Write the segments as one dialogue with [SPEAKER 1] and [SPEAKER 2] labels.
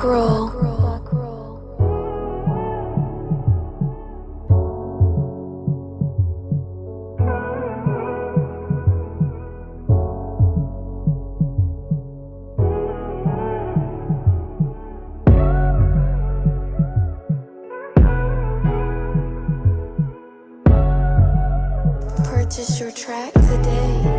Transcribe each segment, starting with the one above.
[SPEAKER 1] roll. Purchase your track today.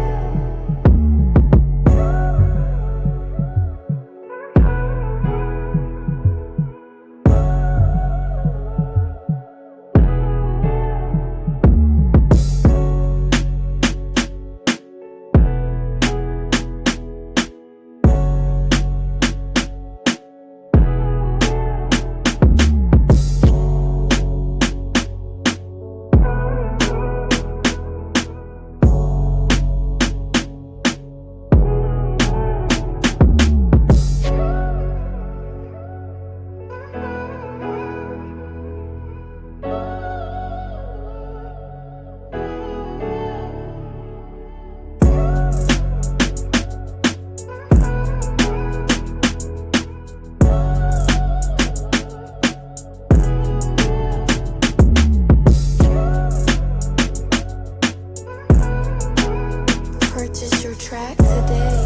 [SPEAKER 1] Purchase your track today.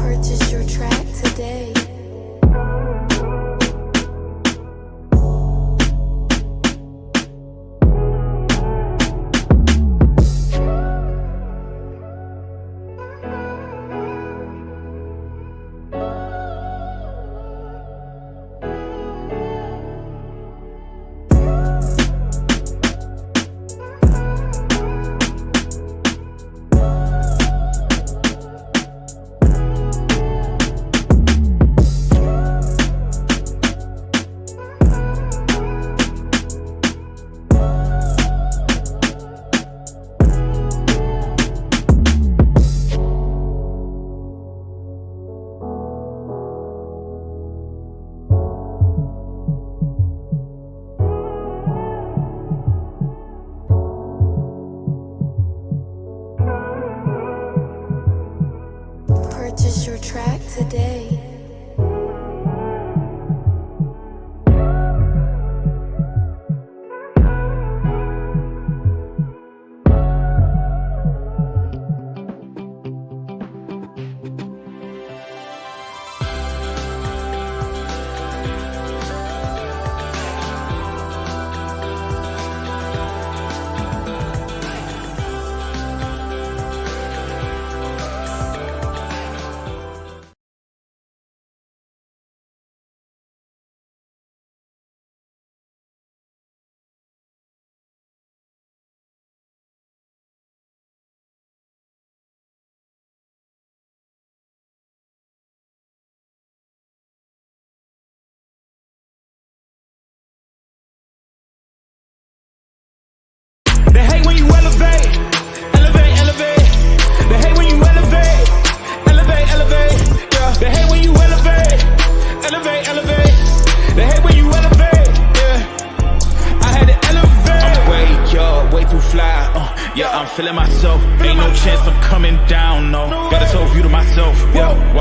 [SPEAKER 1] Purchase your track today. Purchase your track today.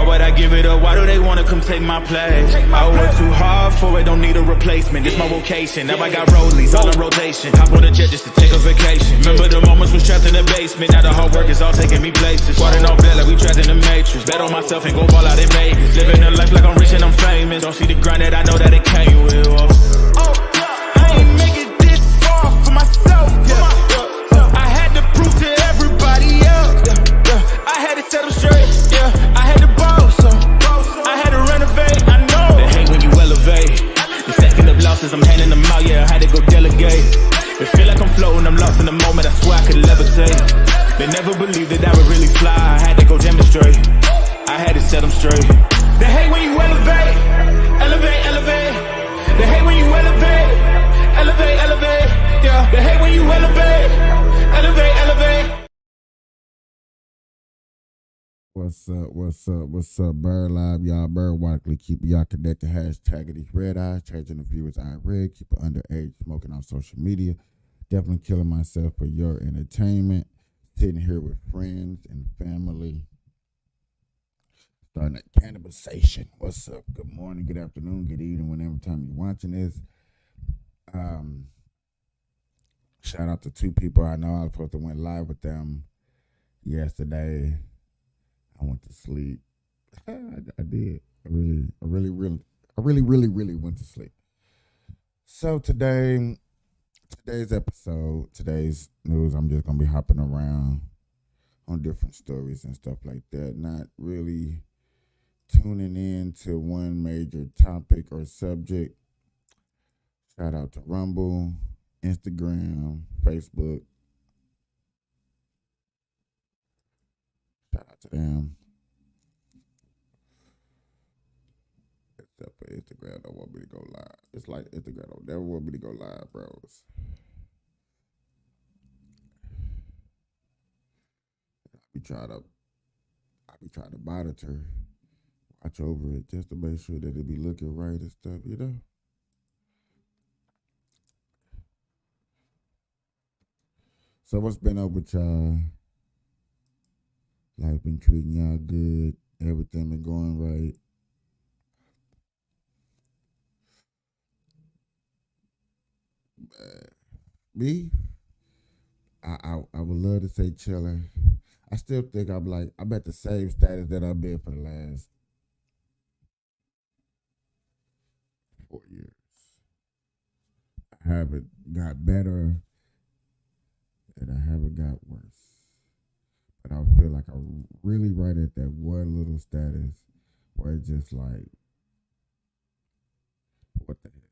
[SPEAKER 2] would I give it up? Why do they wanna come take my place? I work too hard for it, don't need a replacement. This my vocation. Now I got rollies all in rotation. Hop on a jet just to take a vacation. Remember the moments was trapped in the basement. Now the hard work is all taking me places. Water no bed like we trapped in the matrix. Bet on myself and go ball out in Vegas. Living a life like I'm rich and I'm famous. Don't see the grind that I know that it came with. Oh, I ain't make it this far for myself. I had to prove to everybody else. I had to set them straight. I had to boss. I had to renovate. I know they hate when you elevate. The second of losses, I'm handing them out. Yeah, I had to go delegate. It feel like I'm floating. I'm lost in the moment. I swear I could levitate. They never believed that I would really fly. I had to go demonstrate. I had to set them straight. They hate when you elevate. Elevate, elevate. They hate when you elevate. Elevate, elevate. Yeah. They hate when you elevate. Elevate, elevate.
[SPEAKER 3] What's up, Bird Live, y'all, Bird Walkley, keep y'all connected, hashtag these red eyes, changing the viewers eye red, keep it underage, smoking on social media, definitely killing myself for your entertainment, sitting here with friends and family, starting a cannibalization. What's up? Good morning, good afternoon, good evening, whenever time you're watching this. Shout out to two people I know. I was supposed to went live with them yesterday. I went to sleep. I did. I really went to sleep. So today's episode, today's news, I'm just gonna be hopping around on different stories and stuff like that. Not really tuning in to one major topic or subject. Shout out to Rumble, Instagram, Facebook. Shout out to them. Except for Instagram don't want me to go live. It's like Instagram don't never want me to go live, bros. I be trying to monitor, watch over it just to make sure that it be looking right and stuff, you know? So what's been up with y'all? Life been treating y'all good. Everything been going right. Me, I would love to say chilling. I still think I'm at the same status that I've been for the last 4 years. I haven't got better and I haven't got worse. But I feel like I'm really right at that one little status where it's just like, what the heck?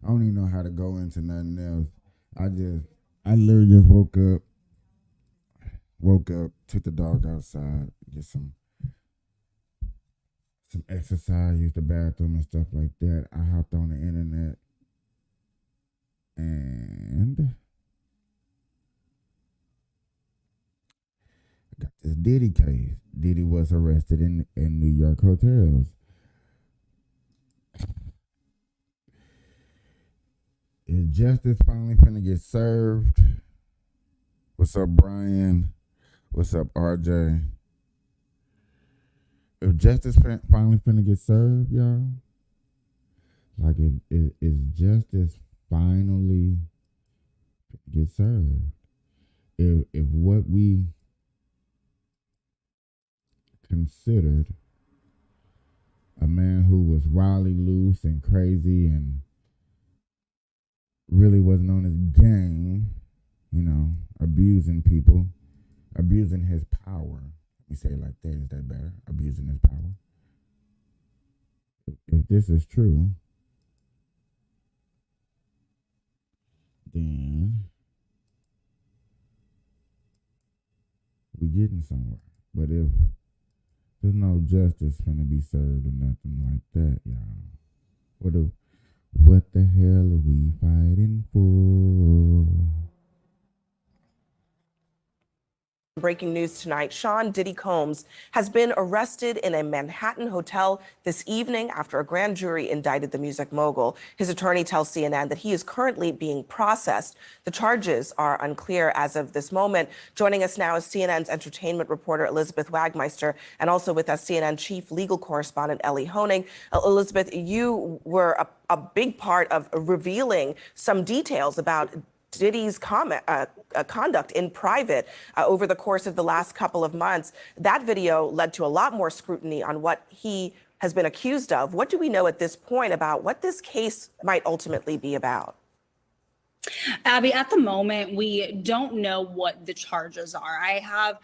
[SPEAKER 3] I don't even know how to go into nothing else. I literally just woke up, took the dog outside, get some exercise, used the bathroom and stuff like that. I hopped on the internet and got this Diddy case. Diddy was arrested in New York hotels. Is justice finally finna get served? What's up, Brian? What's up, RJ? If justice finally finna get served, y'all, like is justice finally get served? If what we considered a man who was wildly loose and crazy and really wasn't on his game, abusing people, abusing his power. Let me say it like that. Is that better? Abusing his power. If this is true, then we're getting somewhere. But if there's no justice gonna be served or nothing like that, y'all, what the hell are we fighting for?
[SPEAKER 4] breaking news tonight. Sean Diddy Combs has been arrested in a Manhattan hotel this evening after a grand jury indicted the music mogul. His attorney tells CNN that he is currently being processed. The charges are unclear as of this moment. Joining us now is CNN's entertainment reporter Elizabeth Wagmeister, and also with us CNN chief legal correspondent Ellie Honig. Elizabeth, you were a big part of revealing some details about Diddy's conduct in private over the course of the last couple of months. That video led to a lot more scrutiny on what he has been accused of. What do we know at this point about what this case might ultimately be about?
[SPEAKER 5] Abby, at the moment, we don't know what the charges are. I have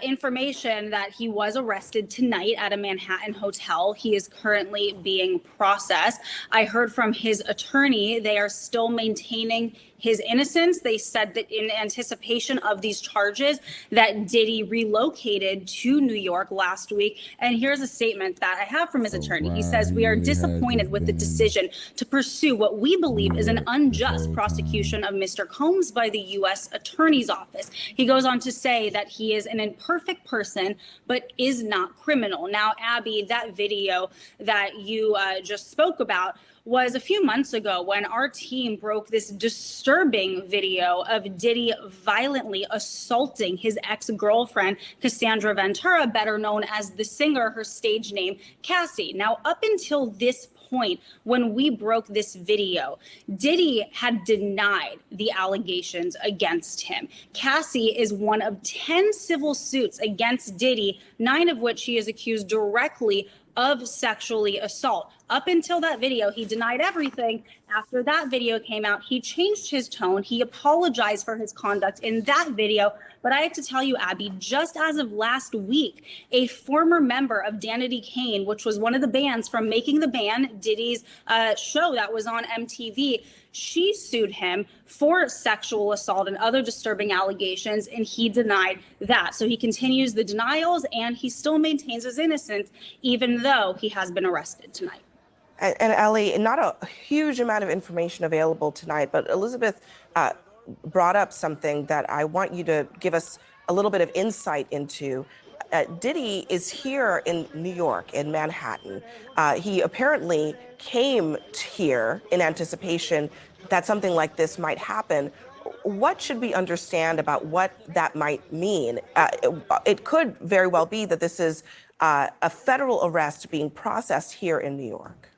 [SPEAKER 5] information that he was arrested tonight at a Manhattan hotel. He is currently being processed. I heard from his attorney, they are still maintaining his innocence. They said that in anticipation of these charges that Diddy relocated to New York last week. And here's a statement that I have from his attorney. He says, "We are disappointed with the decision to pursue what we believe is an unjust prosecution of Mr. Combs by the U.S. Attorney's Office." He goes on to say that he is an imperfect person, but is not criminal. Now, Abby, that video that you just spoke about was a few months ago when our team broke this disturbing video of Diddy violently assaulting his ex-girlfriend, Cassandra Ventura, better known as the singer, her stage name, Cassie. Now, up until this point, when we broke this video, Diddy had denied the allegations against him. Cassie is one of 10 civil suits against Diddy, 9 of which he is accused directly of sexually assault. Up until that video, he denied everything. After that video came out, he changed his tone. He apologized for his conduct in that video. But I have to tell you, Abby, just as of last week, a former member of Danity Kane, which was one of the bands from Making the Band, Diddy's show that was on MTV, she sued him for sexual assault and other disturbing allegations, and he denied that. So he continues the denials, and he still maintains his innocence, even though he has been arrested tonight.
[SPEAKER 4] And Ellie, not a huge amount of information available tonight, but Elizabeth brought up something that I want you to give us a little bit of insight into. Diddy is here in New York, in Manhattan. He apparently came here in anticipation that something like this might happen. What should we understand about what that might mean? It could very well be that this is a federal arrest being processed here in New York.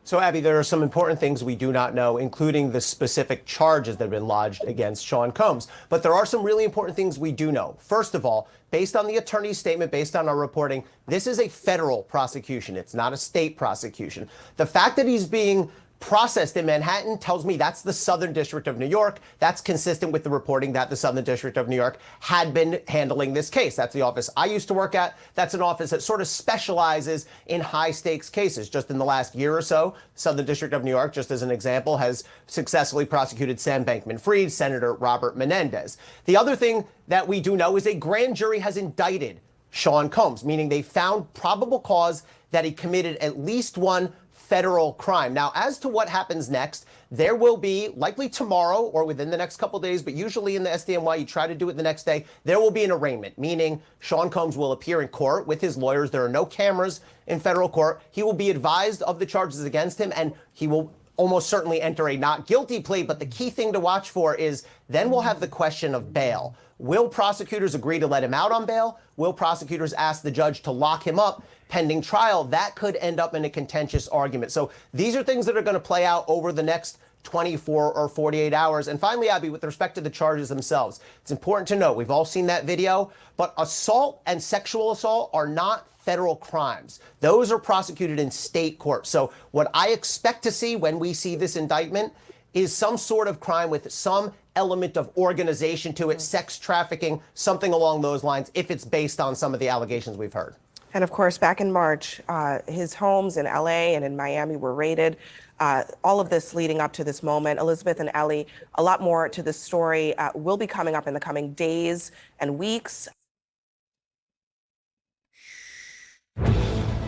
[SPEAKER 6] So, Abby, there are some important things we do not know, including the specific charges that have been lodged against Sean Combs. But there are some really important things we do know. First of all, based on the attorney's statement, based on our reporting, this is a federal prosecution. It's not a state prosecution. The fact that he's being processed in Manhattan tells me that's the Southern District of New York. That's consistent with the reporting that the Southern District of New York had been handling this case. That's the office I used to work at. That's an office that sort of specializes in high stakes cases. Just in the last year or so, Southern District of New York, just as an example, has successfully prosecuted Sam Bankman-Fried, Senator Robert Menendez. The other thing that we do know is a grand jury has indicted Sean Combs, meaning they found probable cause that he committed at least one federal crime. Now, as to what happens next, there will be, likely tomorrow or within the next couple of days, but usually in the SDNY, you try to do it the next day, there will be an arraignment, meaning Sean Combs will appear in court with his lawyers. There are no cameras in federal court. He will be advised of the charges against him, and he will almost certainly enter a not guilty plea. But the key thing to watch for is then we'll have the question of bail. Will prosecutors agree to let him out on bail? Will prosecutors ask the judge to lock him up pending trial? That could end up in a contentious argument. So these are things that are going to play out over the next 24 or 48 hours. And finally, Abby, with respect to the charges themselves, it's important to note, we've all seen that video, but assault and sexual assault are not federal crimes. Those are prosecuted in state court. So what I expect to see when we see this indictment is some sort of crime with some element of organization to it, sex trafficking, something along those lines, if it's based on some of the allegations we've heard.
[SPEAKER 4] And of course, back in March, his homes in LA and in Miami were raided. All of this leading up to this moment. Elizabeth and Ellie, a lot more to this story will be coming up in the coming days and weeks.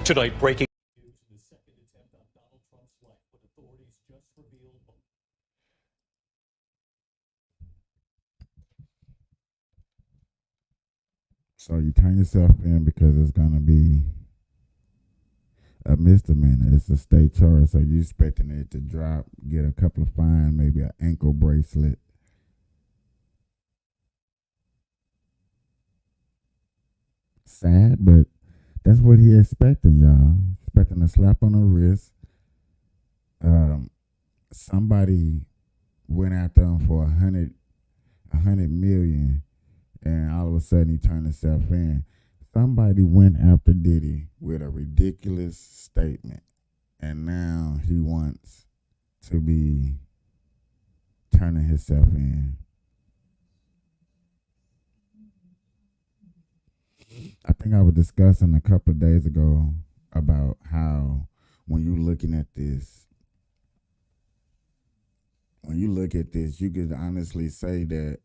[SPEAKER 7] Tonight, breaking.
[SPEAKER 3] So you turn yourself in because it's gonna be a misdemeanor. It's a state charge, so you expecting it to drop, get a couple of fine, maybe an ankle bracelet. Sad, but that's what he expecting, y'all. Expecting a slap on the wrist. Somebody went after him for a hundred million, and all of a sudden he turned himself in. Somebody went after Diddy with a ridiculous statement, and now he wants to be turning himself in. I think I was discussing a couple of days ago about how when you looking at this, you could honestly say that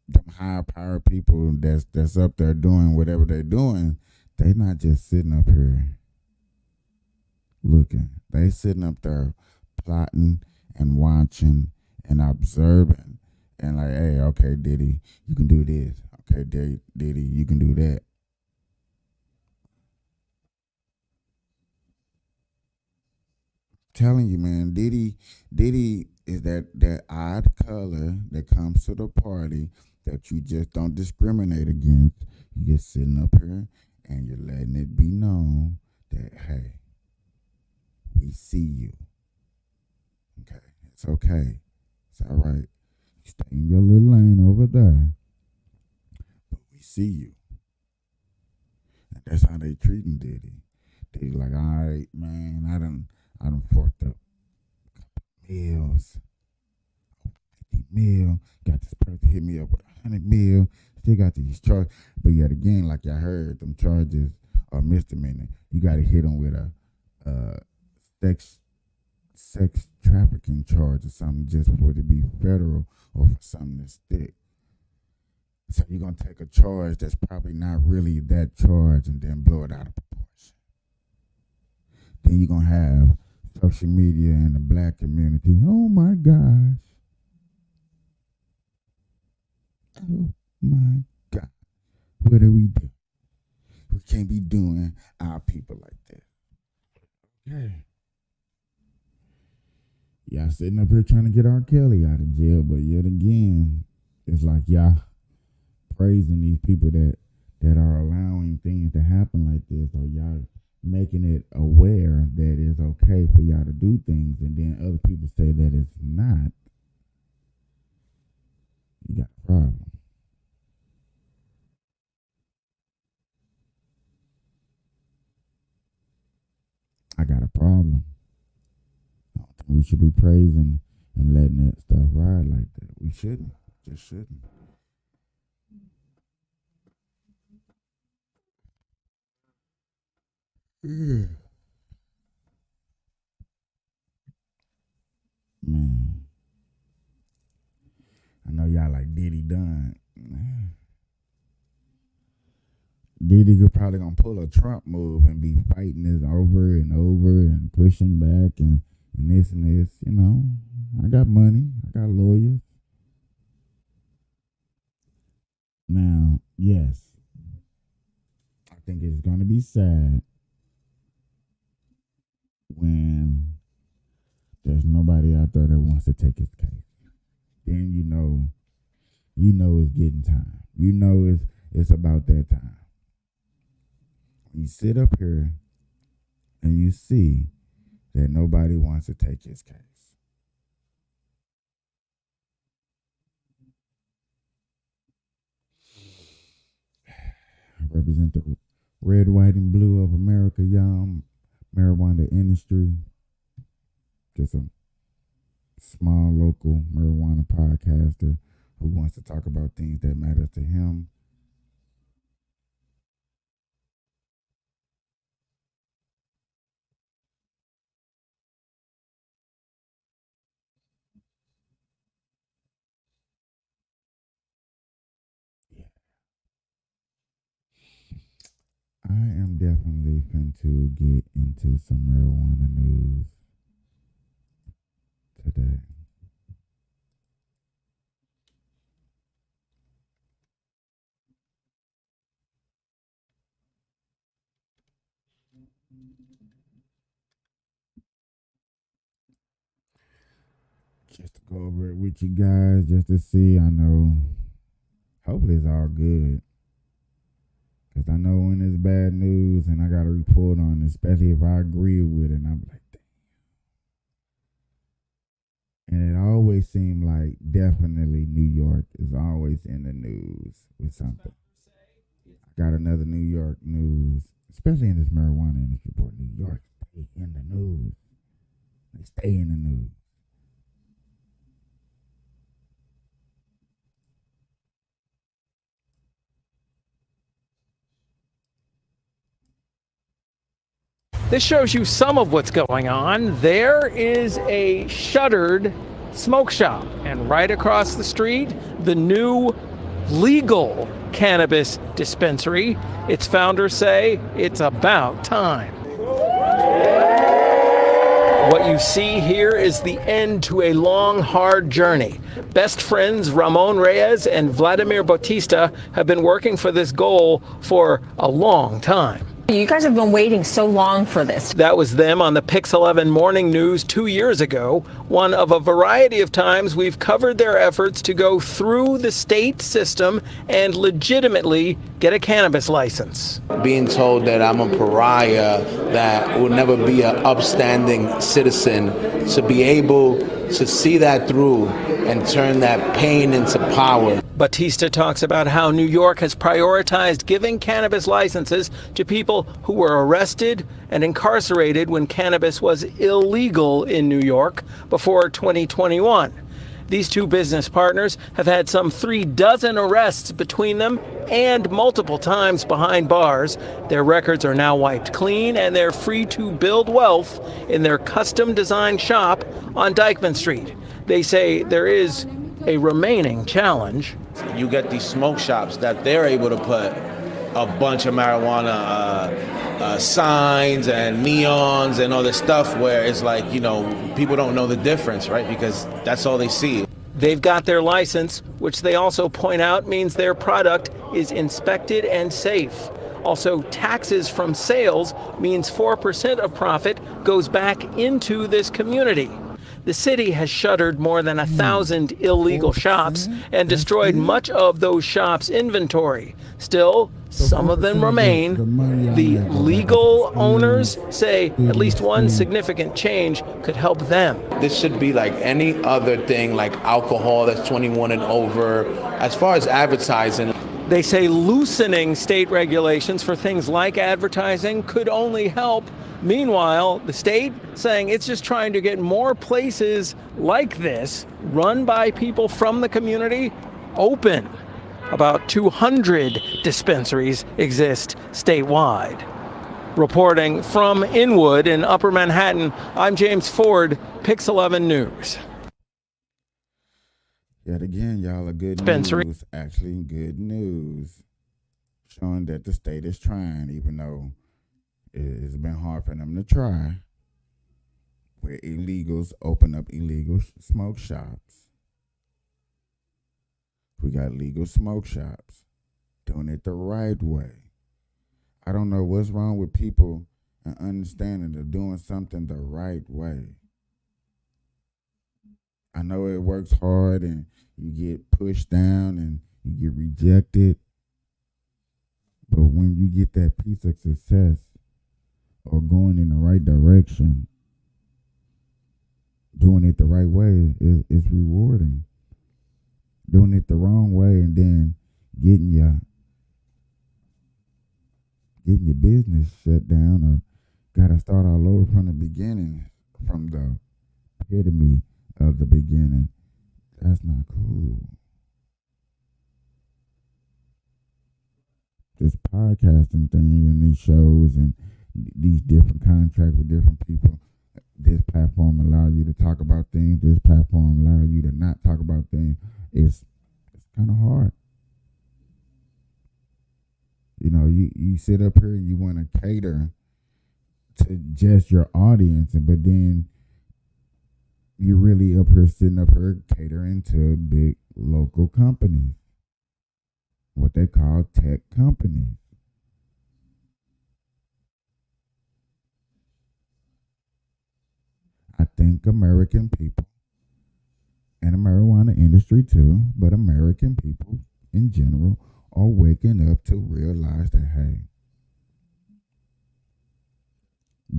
[SPEAKER 3] them high power people that's up there doing whatever they're doing, they not just sitting up here looking. They sitting up there plotting and watching and observing and like, hey, okay, Diddy, you can do this. Okay, Diddy, you can do that. Telling you, man, Diddy is that odd color that comes to the party that you just don't discriminate against. You just sitting up here and you're letting it be known that, hey, we see you. Okay, it's okay. It's all right. Stay in your little lane over there. But we see you. And that's how they treating Diddy. Diddy like, all right, man, I done forked up meals. 50 mil. Got this person hit me up with 100 mil. Still got these charges. But yet again, like y'all heard, them charges are misdemeanor. You got to hit them with a sex trafficking charge or something just for it to be federal or for something to stick. So you're going to take a charge that's probably not really that charge and then blow it out of proportion. Then you're going to have social media and the black community. Oh my gosh. Oh my God. What do we do? We can't be doing our people like that. Okay. Y'all sitting up here trying to get R. Kelly out of jail, but yet again, it's like y'all praising these people that are allowing things to happen like this, or y'all making it aware that it's okay for y'all to do things, and then other people say that it's not. You got a problem. I got a problem. I don't think we should be praising and letting that stuff ride like that. We shouldn't. Just shouldn't. Yeah. Man. I know y'all like Diddy done. Diddy could probably gonna pull a Trump move and be fighting this over and over and pushing back and this and this. You know, I got money. I got lawyers. Now, yes, I think it's gonna be sad when there's nobody out there that wants to take his case. Then you know it's getting time. You know it's about that time. You sit up here and you see that nobody wants to take his case. I represent the red, white, and blue of America, y'all. Marijuana industry. Just a small local marijuana podcaster who wants to talk about things that matter to him. Yeah. I am definitely finna get into some marijuana news today. Just to go over it with you guys, just to see. I know, hopefully it's all good. Because I know when it's bad news and I got to report on it, especially if I agree with it, and I'm like, damn. And it always seemed like definitely New York is always in the news with something. I got another New York news, especially in this marijuana industry, boy. New York stay in the news. They stay in the news.
[SPEAKER 7] This shows you some of what's going on. There is a shuttered smoke shop, and right across the street, the new legal cannabis dispensary. Its founders say it's about time. What you see here is the end to a long, hard journey. Best friends Ramon Reyes and Vladimir Bautista have been working for this goal for a long time.
[SPEAKER 8] You guys have been waiting so long for this.
[SPEAKER 7] That was them on the Pix 11 Morning News 2 years ago. One of a variety of times we've covered their efforts to go through the state system and legitimately get a cannabis license.
[SPEAKER 9] Being told that I'm a pariah, that will never be an upstanding citizen, to be able to see that through and turn that pain into power.
[SPEAKER 7] Bautista talks about how New York has prioritized giving cannabis licenses to people who were arrested and incarcerated when cannabis was illegal in New York before 2021. These two business partners have had some 36 arrests between them and multiple times behind bars. Their records are now wiped clean and they're free to build wealth in their custom designed shop on Dyckman Street. They say there is a remaining challenge.
[SPEAKER 9] You get these smoke shops that they're able to put a bunch of marijuana signs and neons and all this stuff where it's like, you know, people don't know the difference, right? Because that's all they see.
[SPEAKER 7] They've got their license, which they also point out means their product is inspected and safe. Also, taxes from sales means 4% of profit goes back into this community. The city has shuttered more than 1,000 illegal shops and destroyed much of those shops' inventory. Still, some of them remain. The legal owners say at least one significant change could help them.
[SPEAKER 9] This should be like any other thing, like alcohol that's 21 and over. As far as advertising,
[SPEAKER 7] they say loosening state regulations for things like advertising could only help. Meanwhile, the state saying it's just trying to get more places like this, run by people from the community, open. About 200 dispensaries exist statewide. Reporting from Inwood in Upper Manhattan, I'm James Ford, Pix 11 News.
[SPEAKER 3] Yet again, y'all are good
[SPEAKER 7] Dispensary.
[SPEAKER 3] news. Actually, good news. Showing that the state is trying, even though it's been hard for them to try. Where illegals open up illegal smoke shops. We got legal smoke shops doing it the right way. I don't know what's wrong with people and understanding of doing something the right way. I know it works hard and you get pushed down and you get rejected. But when you get that piece of success or going in the right direction, doing it the right way is rewarding. Doing it the wrong way and then getting your business shut down or gotta start all over from the beginning, from the epitome of the beginning. That's not cool. This podcasting thing and these shows and these different contracts with different people, this platform allows you to talk about things. This platform allows you to not talk about things. It's kind of hard. You know, you sit up here and you want to cater to just your audience, but then you're really up here sitting up here catering to big local companies, what they call tech companies. think American people, and the marijuana industry too, but American people in general are waking up to realize that, hey,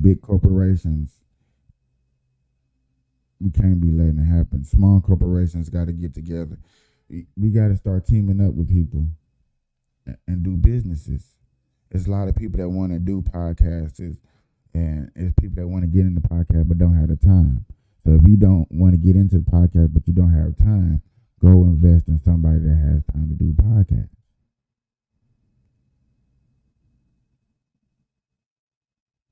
[SPEAKER 3] big corporations, we can't be letting it happen. Small corporations got to get together. We got to start teaming up with people and do businesses. There's a lot of people that want to do podcasts, and it's people that want to get into podcast but don't have the time. So if you don't want to get into the podcast but you don't have time, go invest in somebody that has time to do podcasts.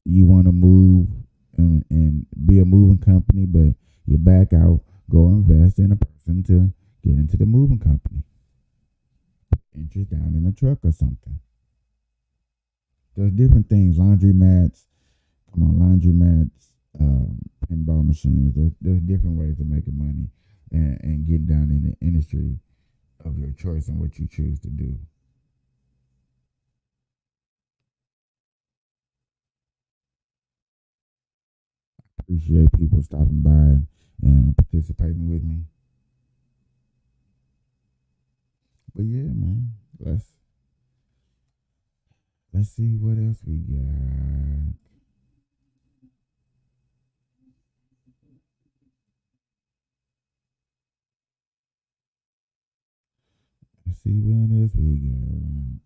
[SPEAKER 3] You want to move and be a moving company, but you back out, go invest in a person to get into the moving company. Put interest down in a truck or something. There's different things, laundromats, pinball machines. There's different ways of making money and getting down in the industry of your choice and what you choose to do. Appreciate people stopping by and participating with me. But yeah, man, let's see what else we got. Let's see what else we got.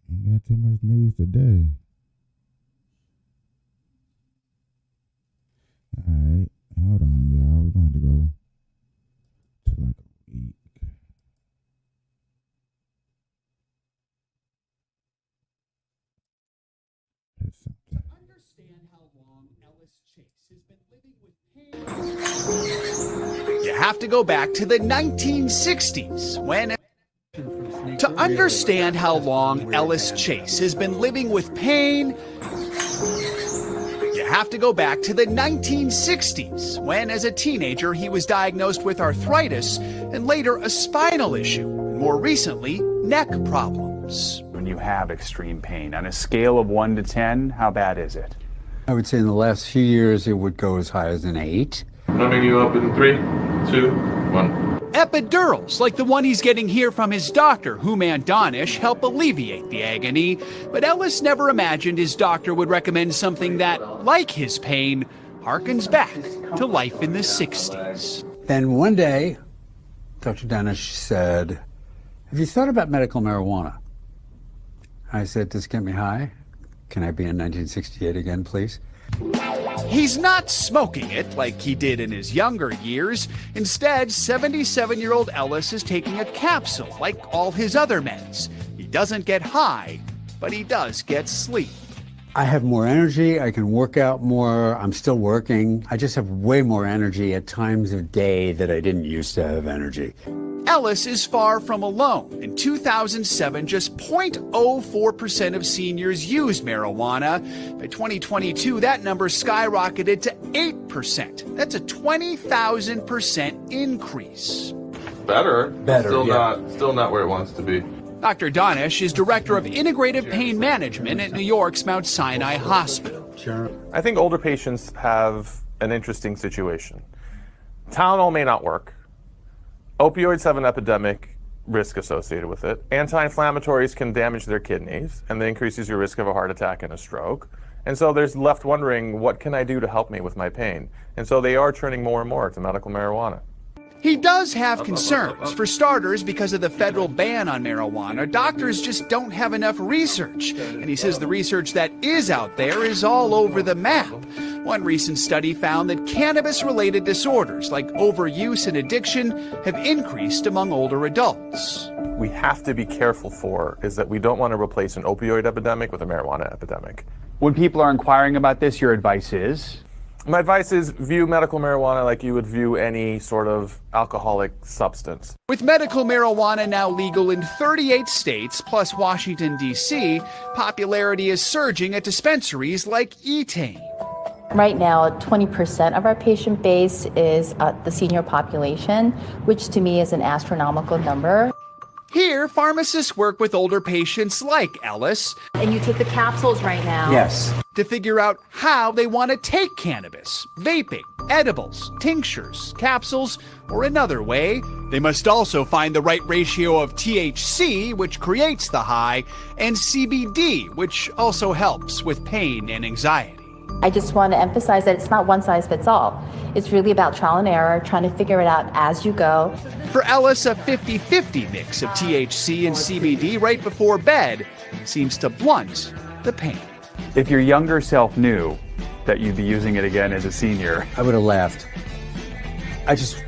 [SPEAKER 3] Ain't got too much news today. Alright, hold on, y'all. We're going to go to like a week. Here's something.
[SPEAKER 10] Understand how long Ellis Chase has been living with pain. You have to go back to the 1960s when. To understand how long Ellis Chase has been living with pain, you have to go back to the 1960s when, as a teenager, he was diagnosed with arthritis and later a spinal issue, and more recently, neck problems.
[SPEAKER 11] When you have extreme pain, on a scale of 1 to 10, how bad is it?
[SPEAKER 12] I would say in the last few years, it would go as high as an 8.
[SPEAKER 13] Numbing you up in 3, 2, 1.
[SPEAKER 10] Epidurals, like the one he's getting here from his doctor, Hooman Danish, help alleviate the agony. But Ellis never imagined his doctor would recommend something that, like his pain, harkens back to life in the 60s.
[SPEAKER 12] Then one day, Dr. Danish said, "Have you thought about medical marijuana?" I said, "Does it get me high? Can I be in 1968 again, please?"
[SPEAKER 10] He's not smoking it like he did in his younger years. Instead, 77-year-old Ellis is taking a capsule like all his other meds. He doesn't get high, but he does get sleep.
[SPEAKER 12] I have more energy. I can work out more. I'm still working. I just have way more energy at times of day that I didn't used to have energy.
[SPEAKER 10] Ellis is far from alone. In 2007, just 0.04% of seniors used marijuana. By 2022, that number skyrocketed to 8%. That's a 20,000% increase.
[SPEAKER 13] Better,
[SPEAKER 12] yeah.
[SPEAKER 13] Still not where it wants to be.
[SPEAKER 10] Dr. Danish is director of integrative pain management at New York's Mount Sinai Hospital.
[SPEAKER 12] Sure.
[SPEAKER 14] I think older patients have an interesting situation. Tylenol may not work. Opioids have an epidemic risk associated with it. Anti-inflammatories can damage their kidneys, and that increases your risk of a heart attack and a stroke. And so they're left wondering, what can I do to help me with my pain? And so they are turning more and more to medical marijuana.
[SPEAKER 10] He does have concerns. For starters, because of the federal ban on marijuana, doctors just don't have enough research. And he says the research that is out there is all over the map. One recent study found that cannabis-related disorders like overuse and addiction have increased among older adults.
[SPEAKER 14] We have to be careful is that we don't want to replace an opioid epidemic with a marijuana epidemic.
[SPEAKER 11] When people are inquiring about this, your advice is?
[SPEAKER 14] My advice is view medical marijuana like you would view any sort of alcoholic substance.
[SPEAKER 10] With medical marijuana now legal in 38 states, plus Washington, D.C., popularity is surging at dispensaries like Etain.
[SPEAKER 15] Right now, 20% of our patient base is the senior population, which to me is an astronomical number.
[SPEAKER 10] Here, pharmacists work with older patients like Ellis
[SPEAKER 15] And you take the capsules right now.
[SPEAKER 12] Yes.
[SPEAKER 10] to figure out how they want to take cannabis. Vaping, edibles, tinctures, capsules, or another way. They must also find the right ratio of THC, which creates the high, and CBD, which also helps with pain and anxiety.
[SPEAKER 15] I just want to emphasize that it's not one size fits all. It's really about trial and error, trying to figure it out as you go.
[SPEAKER 10] For Ellis, a 50-50 mix of THC and CBD right before bed seems to blunt the pain.
[SPEAKER 11] If your younger self knew that you'd be using it again as a senior,
[SPEAKER 12] I would have laughed. I just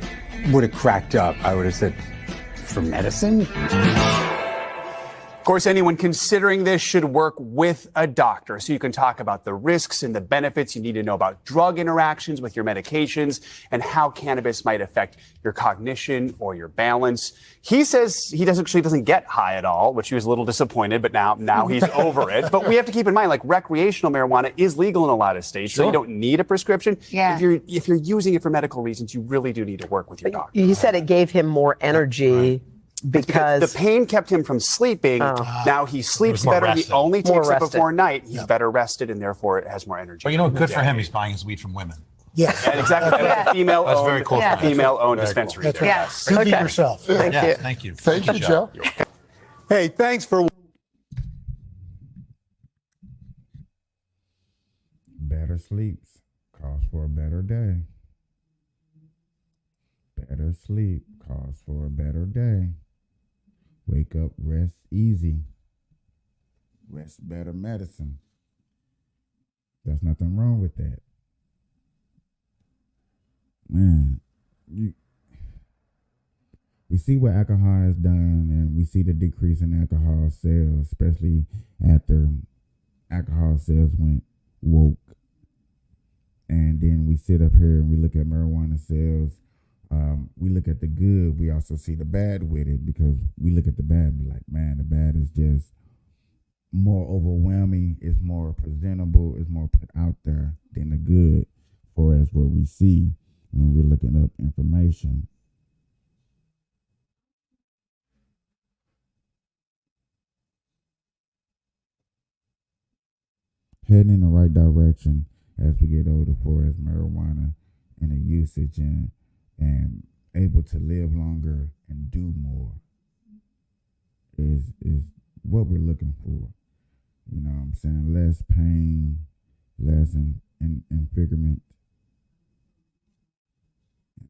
[SPEAKER 12] would have cracked up. I would have said, for medicine?
[SPEAKER 10] Of course, anyone considering this should work with a doctor so you can talk about the risks and the benefits. You need to know about drug interactions with your medications and how cannabis might affect your cognition or your balance. He says he doesn't get high at all, which he was a little disappointed, but now he's over it. But we have to keep in mind, like, recreational marijuana is legal in a lot of states, so you don't need a prescription.
[SPEAKER 16] Yeah.
[SPEAKER 10] If you're using it for medical reasons, you really do need to work with your doctor.
[SPEAKER 16] He said it gave him more energy because
[SPEAKER 10] the pain kept him from sleeping. Now he sleeps better. He only
[SPEAKER 16] More
[SPEAKER 10] takes it
[SPEAKER 16] rested.
[SPEAKER 10] before night. He's better rested, and therefore it has more energy.
[SPEAKER 17] But you know what? Good for him. He's buying his weed from women.
[SPEAKER 16] Yeah,
[SPEAKER 10] exactly. That's a female-owned,
[SPEAKER 17] That's very cool. Yeah.
[SPEAKER 10] female-owned dispensary.
[SPEAKER 17] That's
[SPEAKER 10] there.
[SPEAKER 17] right.
[SPEAKER 16] Yes.
[SPEAKER 17] Good
[SPEAKER 16] Okay.
[SPEAKER 17] yourself.
[SPEAKER 16] Thank you.
[SPEAKER 17] Thank you.
[SPEAKER 3] Thank you, Joe.
[SPEAKER 18] Hey, thanks for.
[SPEAKER 3] Better sleeps calls for a better day. Better sleep calls for a better day. Wake up, rest easy. Rest better medicine. There's nothing wrong with that. Man, we see what alcohol has done, and we see the decrease in alcohol sales, especially after alcohol sales went woke. And then we sit up here and we look at marijuana sales. We look at the good. We also see the bad with it, because we look at the bad and be like, man, the bad is just more overwhelming. It's more presentable. It's more put out there than the good, for as what we see when we're looking up information. Heading in the right direction as we get older, for as marijuana and the usage and able to live longer and do more is what we're looking for. You know what I'm saying? Less pain, less infigurement. I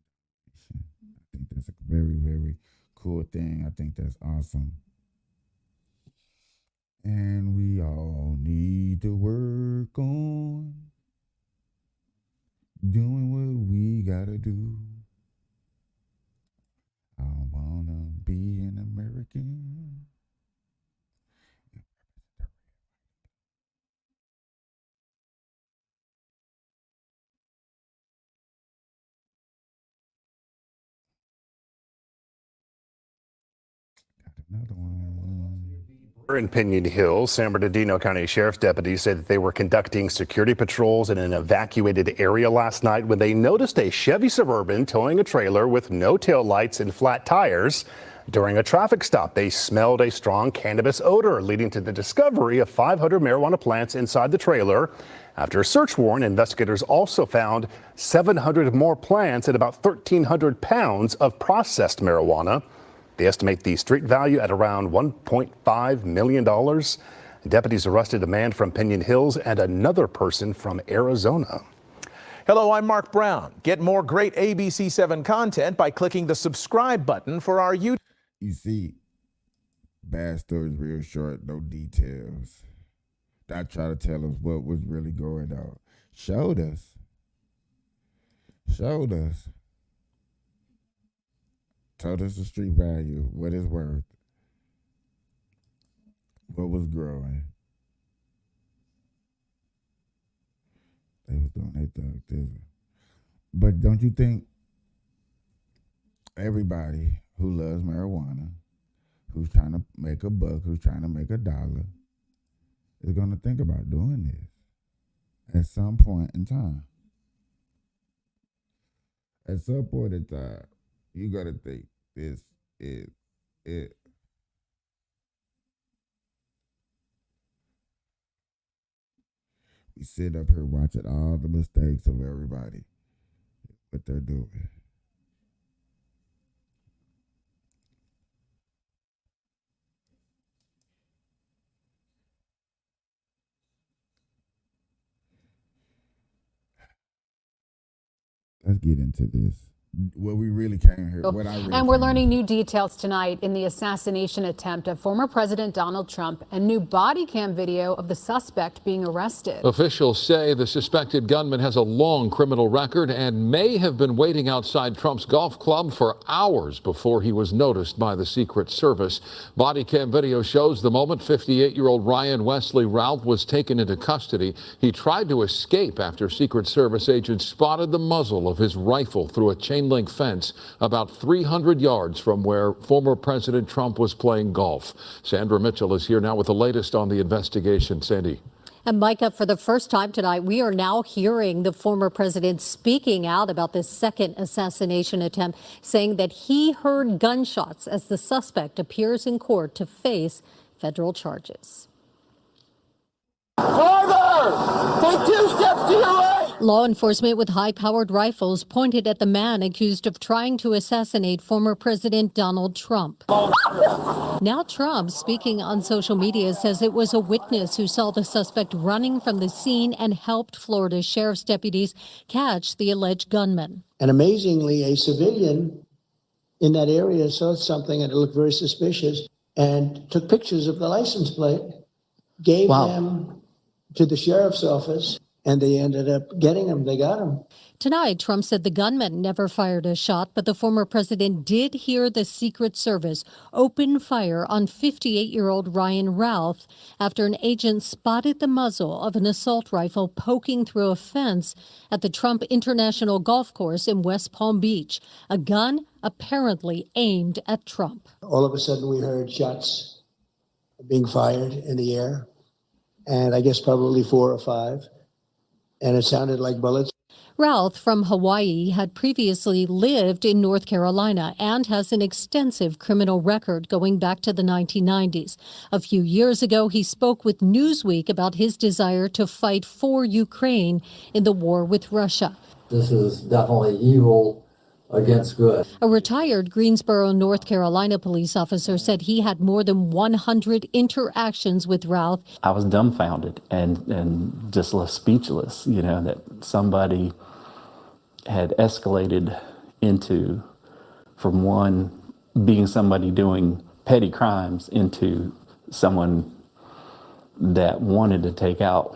[SPEAKER 3] think that's a very, very cool thing. I think that's awesome. And we all need to work on doing what we gotta do. I wanna be an American. Got another one.
[SPEAKER 19] In Pinion Hill, San Bernardino County Sheriff's deputies said that they were conducting security patrols in an evacuated area last night when they noticed a Chevy Suburban towing a trailer with no taillights and flat tires. During a traffic stop, they smelled a strong cannabis odor, leading to the discovery of 500 marijuana plants inside the trailer. After a search warrant, investigators also found 700 more plants and about 1,300 pounds of processed marijuana. They estimate the street value at around $1.5 million. Deputies arrested a man from Pinion Hills and another person from Arizona.
[SPEAKER 20] Hello, I'm Mark Brown. Get more great ABC7 content by clicking the subscribe button for our YouTube.
[SPEAKER 3] You see, bad stories real short, no details. I try to tell us what was really going on. Showed us. Told us the street value, what it's worth, what was growing. They was doing their thug thing. But don't you think everybody who loves marijuana, who's trying to make a buck, who's trying to make a dollar, is going to think about doing this at some point in time? At some point in time, you got to think this is it. We sit up here watching all the mistakes of everybody, what they're doing. Let's get into this. What we really came here. What I really
[SPEAKER 21] And we're learning new details tonight in the assassination attempt of former President Donald Trump and new body cam video of the suspect being arrested.
[SPEAKER 22] Officials say the suspected gunman has a long criminal record and may have been waiting outside Trump's golf club for hours before he was noticed by the Secret Service. Body cam video shows the moment 58-year-old Ryan Wesley Routh was taken into custody. He tried to escape after Secret Service agents spotted the muzzle of his rifle through a chain link fence about 300 yards from where former President Trump was playing golf. Sandra Mitchell is here now with the latest on the investigation. Sandy.
[SPEAKER 21] And Micah, for the first time tonight, we are now hearing the former president speaking out about this second assassination attempt, saying that he heard gunshots as the suspect appears in court to face federal charges.
[SPEAKER 23] Driver, take 2 steps to your right.
[SPEAKER 21] Law enforcement with high-powered rifles pointed at the man accused of trying to assassinate former President Donald Trump. Now Trump, speaking on social media, says it was a witness who saw the suspect running from the scene and helped Florida sheriff's deputies catch the alleged gunman.
[SPEAKER 24] And amazingly, a civilian in that area saw something and it looked very suspicious and took pictures of the license plate, gave them to the sheriff's office, and they ended up getting him. They got him.
[SPEAKER 21] Tonight, Trump said the gunman never fired a shot, but the former president did hear the Secret Service open fire on 58-year-old Ryan Routh after an agent spotted the muzzle of an assault rifle poking through a fence at the Trump International Golf Course in West Palm Beach, a gun apparently aimed at Trump.
[SPEAKER 24] All of a sudden, we heard shots being fired in the air, and I guess probably 4 or 5. And it sounded like bullets.
[SPEAKER 21] Routh from Hawaii had previously lived in North Carolina and has an extensive criminal record going back to the 1990s. A few years ago, he spoke with Newsweek about his desire to fight for Ukraine in the war with Russia.
[SPEAKER 25] This is definitely evil against good.
[SPEAKER 21] A retired Greensboro, North Carolina police officer said he had more than 100 interactions with Routh.
[SPEAKER 26] I was dumbfounded and just left speechless, that somebody had escalated into, from one being somebody doing petty crimes, into someone that wanted to take out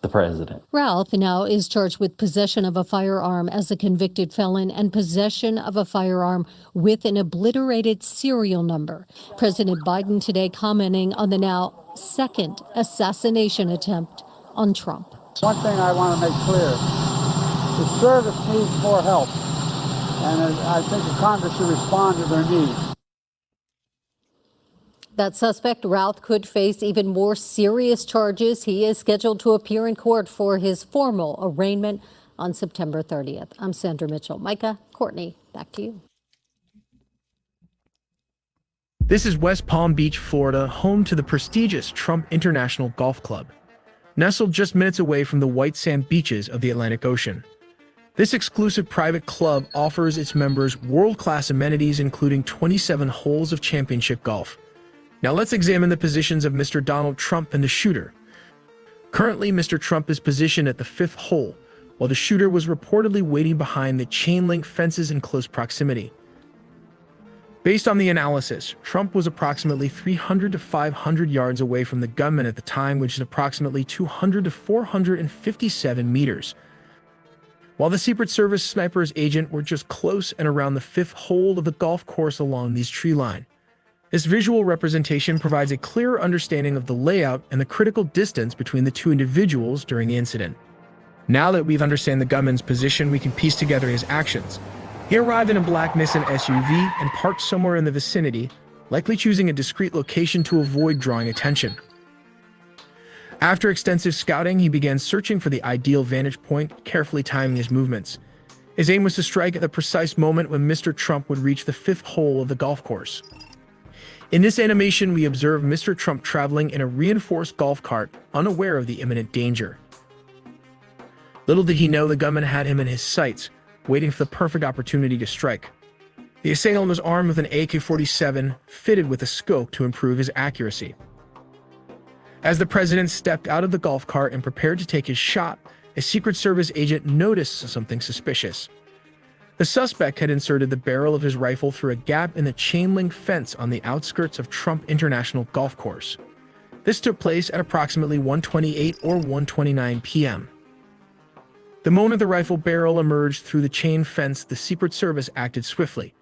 [SPEAKER 26] the president.
[SPEAKER 21] Routh now is charged with possession of a firearm as a convicted felon and possession of a firearm with an obliterated serial number. President Biden today commenting on the now second assassination attempt on Trump.
[SPEAKER 27] One thing I want to make clear, the service needs more help, and I think the Congress should respond to their needs.
[SPEAKER 21] That suspect, Routh, could face even more serious charges. He is scheduled to appear in court for his formal arraignment on September 30th. I'm Sandra Mitchell. Micah, Courtney, back to you.
[SPEAKER 28] This is West Palm Beach, Florida, home to the prestigious Trump International Golf Club, nestled just minutes away from the white sand beaches of the Atlantic Ocean. This exclusive private club offers its members world-class amenities, including 27 holes of championship golf. Now let's examine the positions of Mr. Donald Trump and the shooter. Currently, Mr. Trump is positioned at the 5th hole, while the shooter was reportedly waiting behind the chain-link fences in close proximity. Based on the analysis, Trump was approximately 300 to 500 yards away from the gunman at the time, which is approximately 200 to 457 meters. While the Secret Service sniper's agent were just close and around the 5th hole of the golf course along these tree line. This visual representation provides a clearer understanding of the layout and the critical distance between the two individuals during the incident. Now that we've understand the gunman's position, we can piece together his actions. He arrived in a black Nissan SUV and parked somewhere in the vicinity, likely choosing a discreet location to avoid drawing attention. After extensive scouting, he began searching for the ideal vantage point, carefully timing his movements. His aim was to strike at the precise moment when Mr. Trump would reach the 5th hole of the golf course. In this animation, we observe Mr. Trump traveling in a reinforced golf cart, unaware of the imminent danger. Little did he know the gunman had him in his sights, waiting for the perfect opportunity to strike. The assailant was armed with an AK-47 fitted with a scope to improve his accuracy. As the president stepped out of the golf cart and prepared to take his shot, a Secret Service agent noticed something suspicious. The suspect had inserted the barrel of his rifle through a gap in the chain-link fence on the outskirts of Trump International Golf Course. This took place at approximately 1:28 or 1:29 p.m. The moment the rifle barrel emerged through the chain fence, the Secret Service acted swiftly.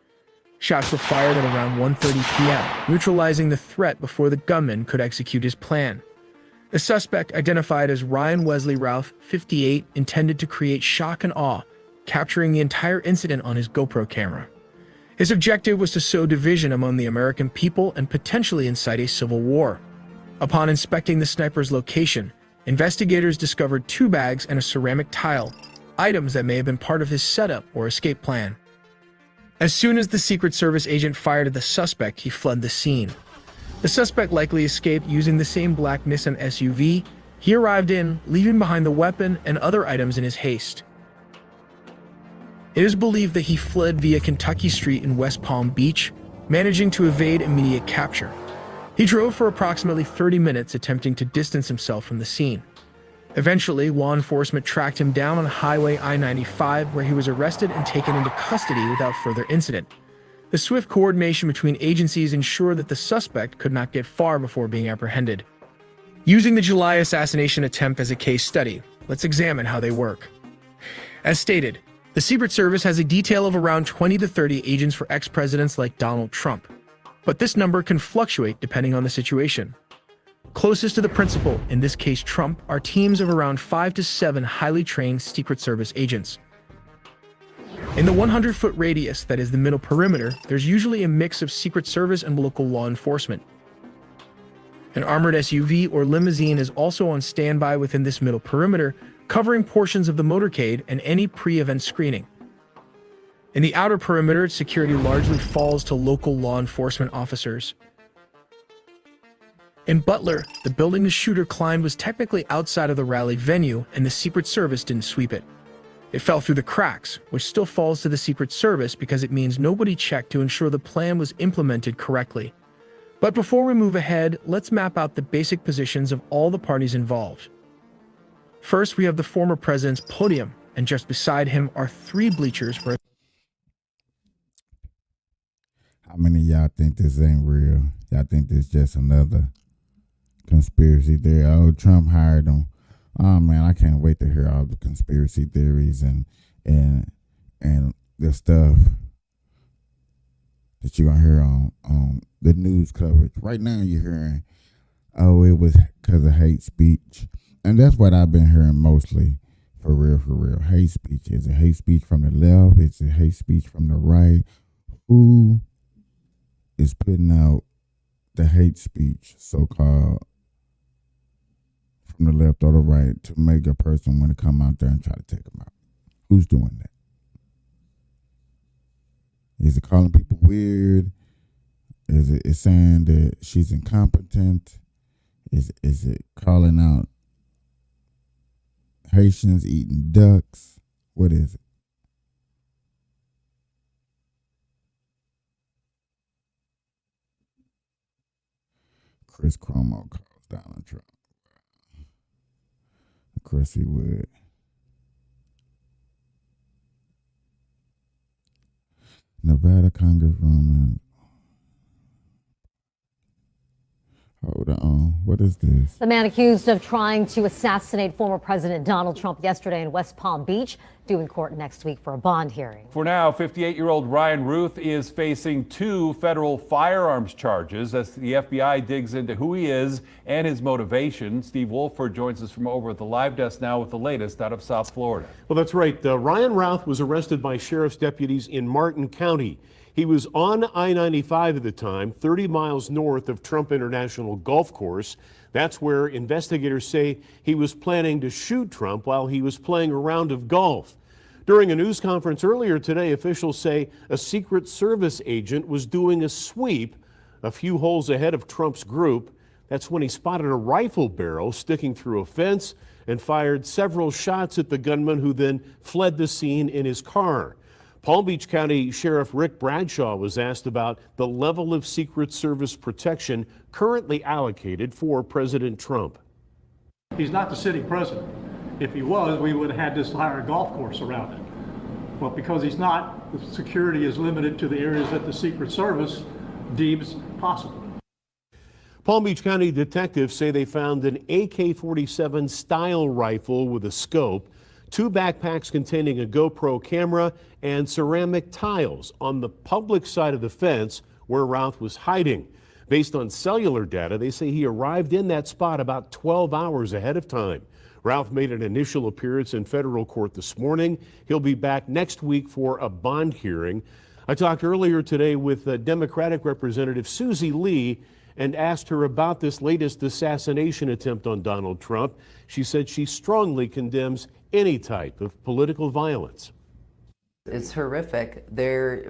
[SPEAKER 28] Shots were fired at around 1:30 p.m., neutralizing the threat before the gunman could execute his plan. The suspect, identified as Ryan Wesley Routh, 58, intended to create shock and awe, capturing the entire incident on his GoPro camera. His objective was to sow division among the American people and potentially incite a civil war. Upon inspecting the sniper's location, investigators discovered 2 bags and a ceramic tile, items that may have been part of his setup or escape plan. As soon as the Secret Service agent fired at the suspect, he fled the scene. The suspect likely escaped using the same black Nissan SUV he arrived in, leaving behind the weapon and other items in his haste. It is believed that he fled via Kentucky Street in West Palm Beach, managing to evade immediate capture. He drove for approximately 30 minutes, attempting to distance himself from the scene. Eventually, law enforcement tracked him down on Highway I-95, where he was arrested and taken into custody without further incident. The swift coordination between agencies ensured that the suspect could not get far before being apprehended. Using the July assassination attempt as a case study, let's examine how they work. As stated, the Secret Service has a detail of around 20 to 30 agents for ex-presidents like Donald Trump, but this number can fluctuate depending on the situation. Closest to the principal, in this case Trump, are teams of around 5 to 7 highly trained Secret Service agents. In the 100-foot radius, that is the middle perimeter, there's usually a mix of Secret Service and local law enforcement. An armored SUV or limousine is also on standby within this middle perimeter, covering portions of the motorcade and any pre-event screening. In the outer perimeter, security largely falls to local law enforcement officers. In Butler, the building the shooter climbed was technically outside of the rally venue, and the Secret Service didn't sweep it. It fell through the cracks, which still falls to the Secret Service because it means nobody checked to ensure the plan was implemented correctly. But before we move ahead, let's map out the basic positions of all the parties involved. First, we have the former president's podium, and just beside him are 3 bleachers where...
[SPEAKER 3] How many of y'all think this ain't real? Y'all think this just another conspiracy theory? Oh, Trump hired him. Oh man, I can't wait to hear all the conspiracy theories and the stuff that you're gonna hear on the news coverage. Right now you're hearing, oh, it was because of hate speech. And that's what I've been hearing mostly, for real. Hate speech. Is it hate speech from the left? Is it hate speech from the right? Who is putting out the hate speech, so-called, from the left or the right, to make a person want to come out there and try to take them out? Who's doing that? Is it calling people weird? Is it saying that she's incompetent? Is it calling out Haitians eating ducks? What is it? Chris Cuomo calls Donald Trump. Of course he would. Nevada Congresswoman. Hold on. What is this?
[SPEAKER 1] The man accused of trying to assassinate former President Donald Trump yesterday in West Palm Beach, due in court next week for a bond hearing.
[SPEAKER 2] For now, 58-year-old Ryan Routh is facing 2 federal firearms charges as the FBI digs into who he is and his motivation. Steve Wolford joins us from over at the live desk now with the latest out of South Florida.
[SPEAKER 4] Well, that's right. Ryan Routh was arrested by sheriff's deputies in Martin County. He was on I-95 at the time, 30 miles north of Trump International Golf Course. That's where investigators say he was planning to shoot Trump while he was playing a round of golf. During a news conference earlier today, officials say a Secret Service agent was doing a sweep a few holes ahead of Trump's group. That's when he spotted a rifle barrel sticking through a fence and fired several shots at the gunman, who then fled the scene in his car. Palm Beach County Sheriff Rick Bradshaw was asked about the level of Secret Service protection currently allocated for President Trump.
[SPEAKER 5] He's not the city president. If he was, we would have had this entire golf course around it. But because he's not, the security is limited to the areas that the Secret Service deems possible.
[SPEAKER 4] Palm Beach County detectives say they found an AK-47 style rifle with a scope, 2 backpacks containing a GoPro camera, and ceramic tiles on the public side of the fence where Routh was hiding. Based on cellular data, they say he arrived in that spot about 12 hours ahead of time. Routh made an initial appearance in federal court this morning. He'll be back next week for a bond hearing. I talked earlier today with Democratic Representative Susie Lee and asked her about this latest assassination attempt on Donald Trump. She said she strongly condemns any type of political violence.
[SPEAKER 6] It's horrific.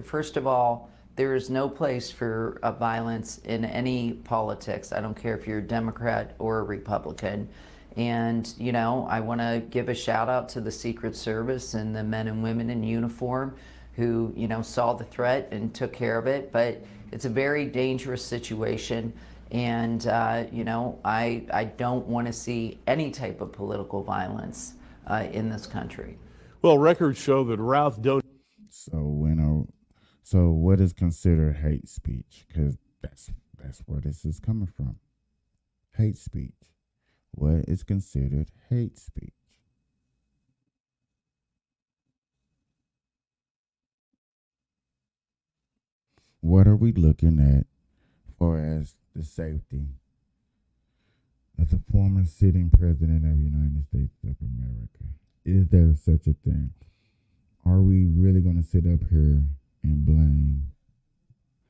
[SPEAKER 6] First of all, there is no place for violence in any politics. I don't care if you're a Democrat or a Republican. And, you know, I want to give a shout out to the Secret Service and the men and women in uniform who, you know, saw the threat and took care of it. But it's a very dangerous situation. And, you know, I don't want to see any type of political violence in this country.
[SPEAKER 4] Well, records show that Routh don't.
[SPEAKER 3] So what is considered hate speech? Because that's where this is coming from. Hate speech. What is considered hate speech? What are we looking at for as the safety of the former sitting president of the United States of America? Is there such a thing? Are we really going to sit up here and blame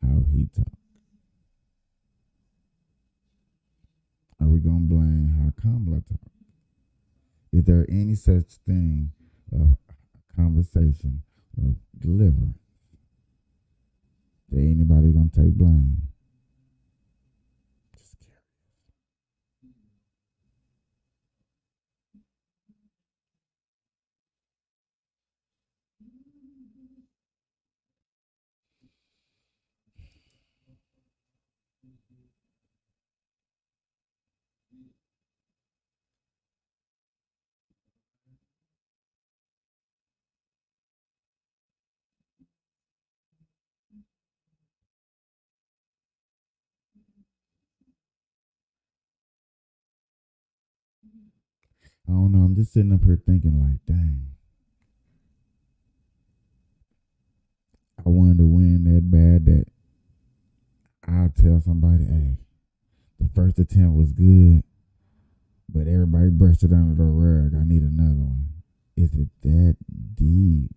[SPEAKER 3] how he talked? Are we going to blame how Kamala talked? Is there any such thing of conversation of deliverance that anybody going to take blame? Just curious. I don't know. I'm just sitting up here thinking like, dang. I wanted to win that bad that I'll tell somebody, hey, the first attempt was good, but everybody brushed it under the rug. I need another one. Is it that deep?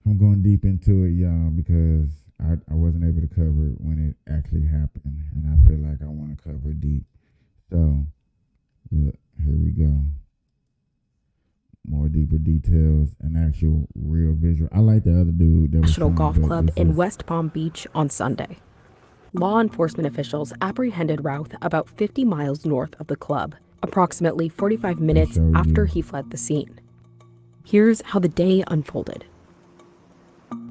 [SPEAKER 3] I'm going deep into it, y'all, because I wasn't able to cover it when it actually happened, and I feel like I want to cover it deep. So, look, here we go. More deeper details and actual real visual. I like the other dude that was
[SPEAKER 7] National
[SPEAKER 3] showing,
[SPEAKER 7] Golf
[SPEAKER 3] but
[SPEAKER 7] Club
[SPEAKER 3] this
[SPEAKER 7] in
[SPEAKER 3] is-
[SPEAKER 7] West Palm Beach on Sunday. Law enforcement officials apprehended Routh about 50 miles north of the club, approximately 45 minutes
[SPEAKER 3] show you.
[SPEAKER 7] after he fled the scene. Here's how the day unfolded.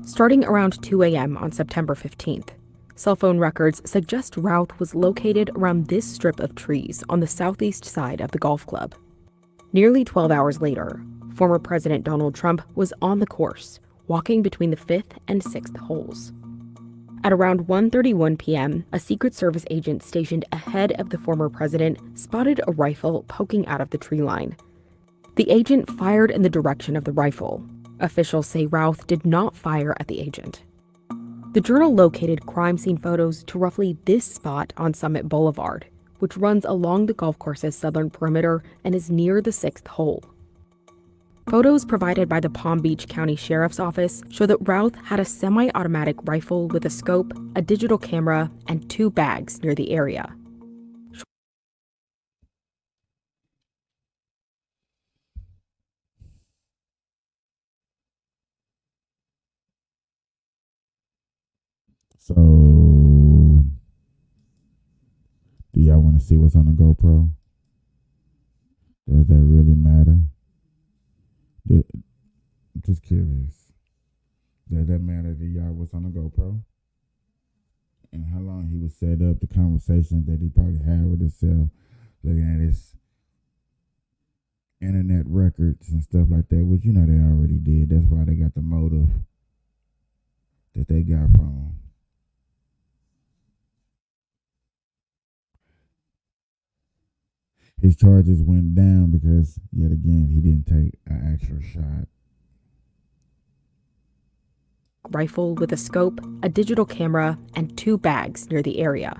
[SPEAKER 7] Starting around 2 a.m. on September 15th, cell phone records suggest Routh was located around this strip of trees on the southeast side of the golf club. Nearly 12 hours later, former President Donald Trump was on the course, walking between the 5th and 6th holes. At around 1:31 p.m., a Secret Service agent stationed ahead of the former president spotted a rifle poking out of the tree line. The agent fired in the direction of the rifle. Officials say Routh did not fire at the agent. The Journal located crime scene photos to roughly this spot on Summit Boulevard, which runs along the golf course's southern perimeter and is near the 6th hole. Photos provided by the Palm Beach County Sheriff's Office show that Routh had a semi-automatic rifle with a scope, a digital camera, and 2 bags near the area.
[SPEAKER 3] So, do y'all want to see what's on the GoPro? Does that really matter? I'm just curious. Does that matter to y'all what's on the GoPro? And how long he was set up, the conversations that he probably had with himself, looking at his internet records and stuff like that, which you know they already did. That's why they got the motive that they got from him. His charges went down because, yet again, he didn't take an actual shot.
[SPEAKER 7] Rifle with a scope, a digital camera, and 2 bags near the area.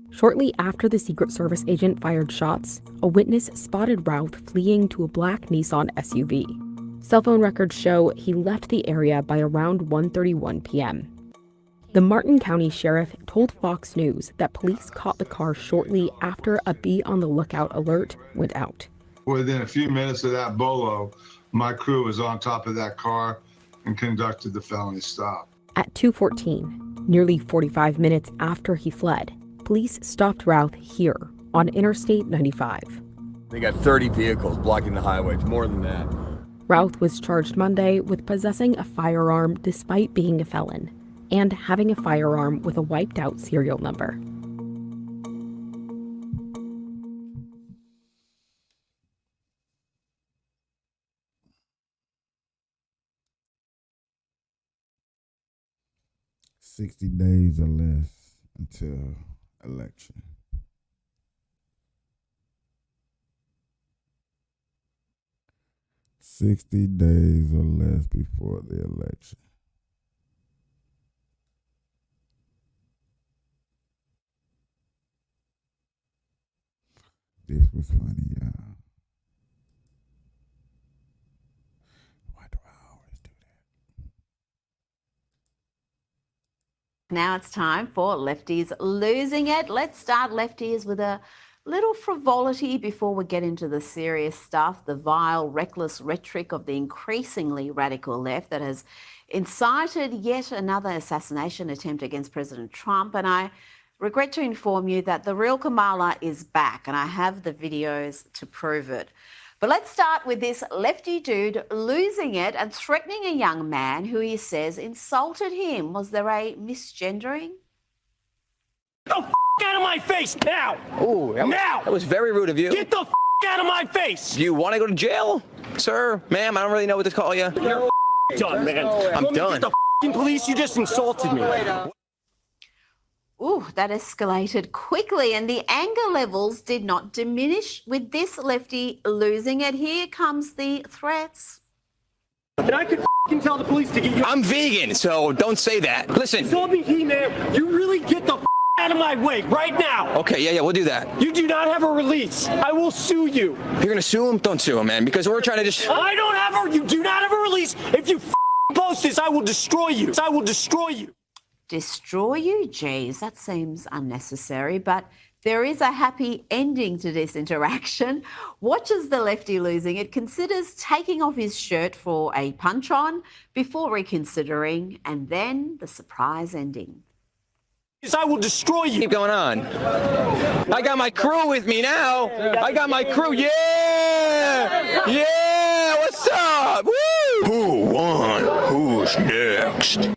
[SPEAKER 7] Shortly after the Secret Service agent fired shots, a witness spotted Routh fleeing to a black Nissan SUV. Cell phone records show he left the area by around 1:31 p.m. The Martin County Sheriff told Fox News that police caught the car shortly after a be on the lookout alert went out.
[SPEAKER 8] Within a few minutes of that bolo, my crew was on top of that car and conducted the felony stop.
[SPEAKER 7] At 2:14, nearly 45 minutes after he fled, police stopped Routh here on Interstate 95.
[SPEAKER 9] They got 30 vehicles blocking the highway, it's more than that.
[SPEAKER 7] Routh was charged Monday with possessing a firearm despite being a felon, and having a firearm with a wiped-out serial number.
[SPEAKER 3] "60 days or less until election." "60 days or less before the election." This was funny, y'all. Why do I always do that?
[SPEAKER 10] Now it's time for Lefties Losing It. Let's start, Lefties, with a little frivolity before we get into the serious stuff, the vile, reckless rhetoric of the increasingly radical left that has incited yet another assassination attempt against President Trump. And I regret to inform you that the real Kamala is back, and I have the videos to prove it. But let's start with this lefty dude losing it and threatening a young man who he says insulted him. Was there a misgendering?
[SPEAKER 23] Get the f*** out of my face now!
[SPEAKER 11] Ooh, that was very rude of you.
[SPEAKER 23] Get the f*** out of my face!
[SPEAKER 11] Do you want to go to jail, sir, ma'am? I don't really know what to call you.
[SPEAKER 23] You're done, man.
[SPEAKER 11] I'm done.
[SPEAKER 23] Get the police, you just insulted me.
[SPEAKER 10] Ooh, that escalated quickly, and the anger levels did not diminish with this lefty losing it. Here comes the threats.
[SPEAKER 23] And I could tell the police to get you.
[SPEAKER 11] I'm vegan, so don't say that. Listen.
[SPEAKER 23] Told me, He-Man, you really get the out of my way right now.
[SPEAKER 11] Okay, yeah, we'll do that.
[SPEAKER 23] You do not have a release. I will sue you.
[SPEAKER 11] You're gonna sue him? Don't sue him, man, because we're trying to just.
[SPEAKER 23] I don't have a. You do not have a release. If you post this, I will destroy you. I will destroy you.
[SPEAKER 10] Destroy you? Geez, that seems unnecessary, but there is a happy ending to this interaction. Watch as the lefty losing it considers taking off his shirt for a punch-on before reconsidering, and then the surprise ending.
[SPEAKER 23] I will destroy you.
[SPEAKER 11] Keep going on. I got my crew with me now. I got my crew. Yeah! Yeah! What's up? Woo!
[SPEAKER 23] Who won? Who's next?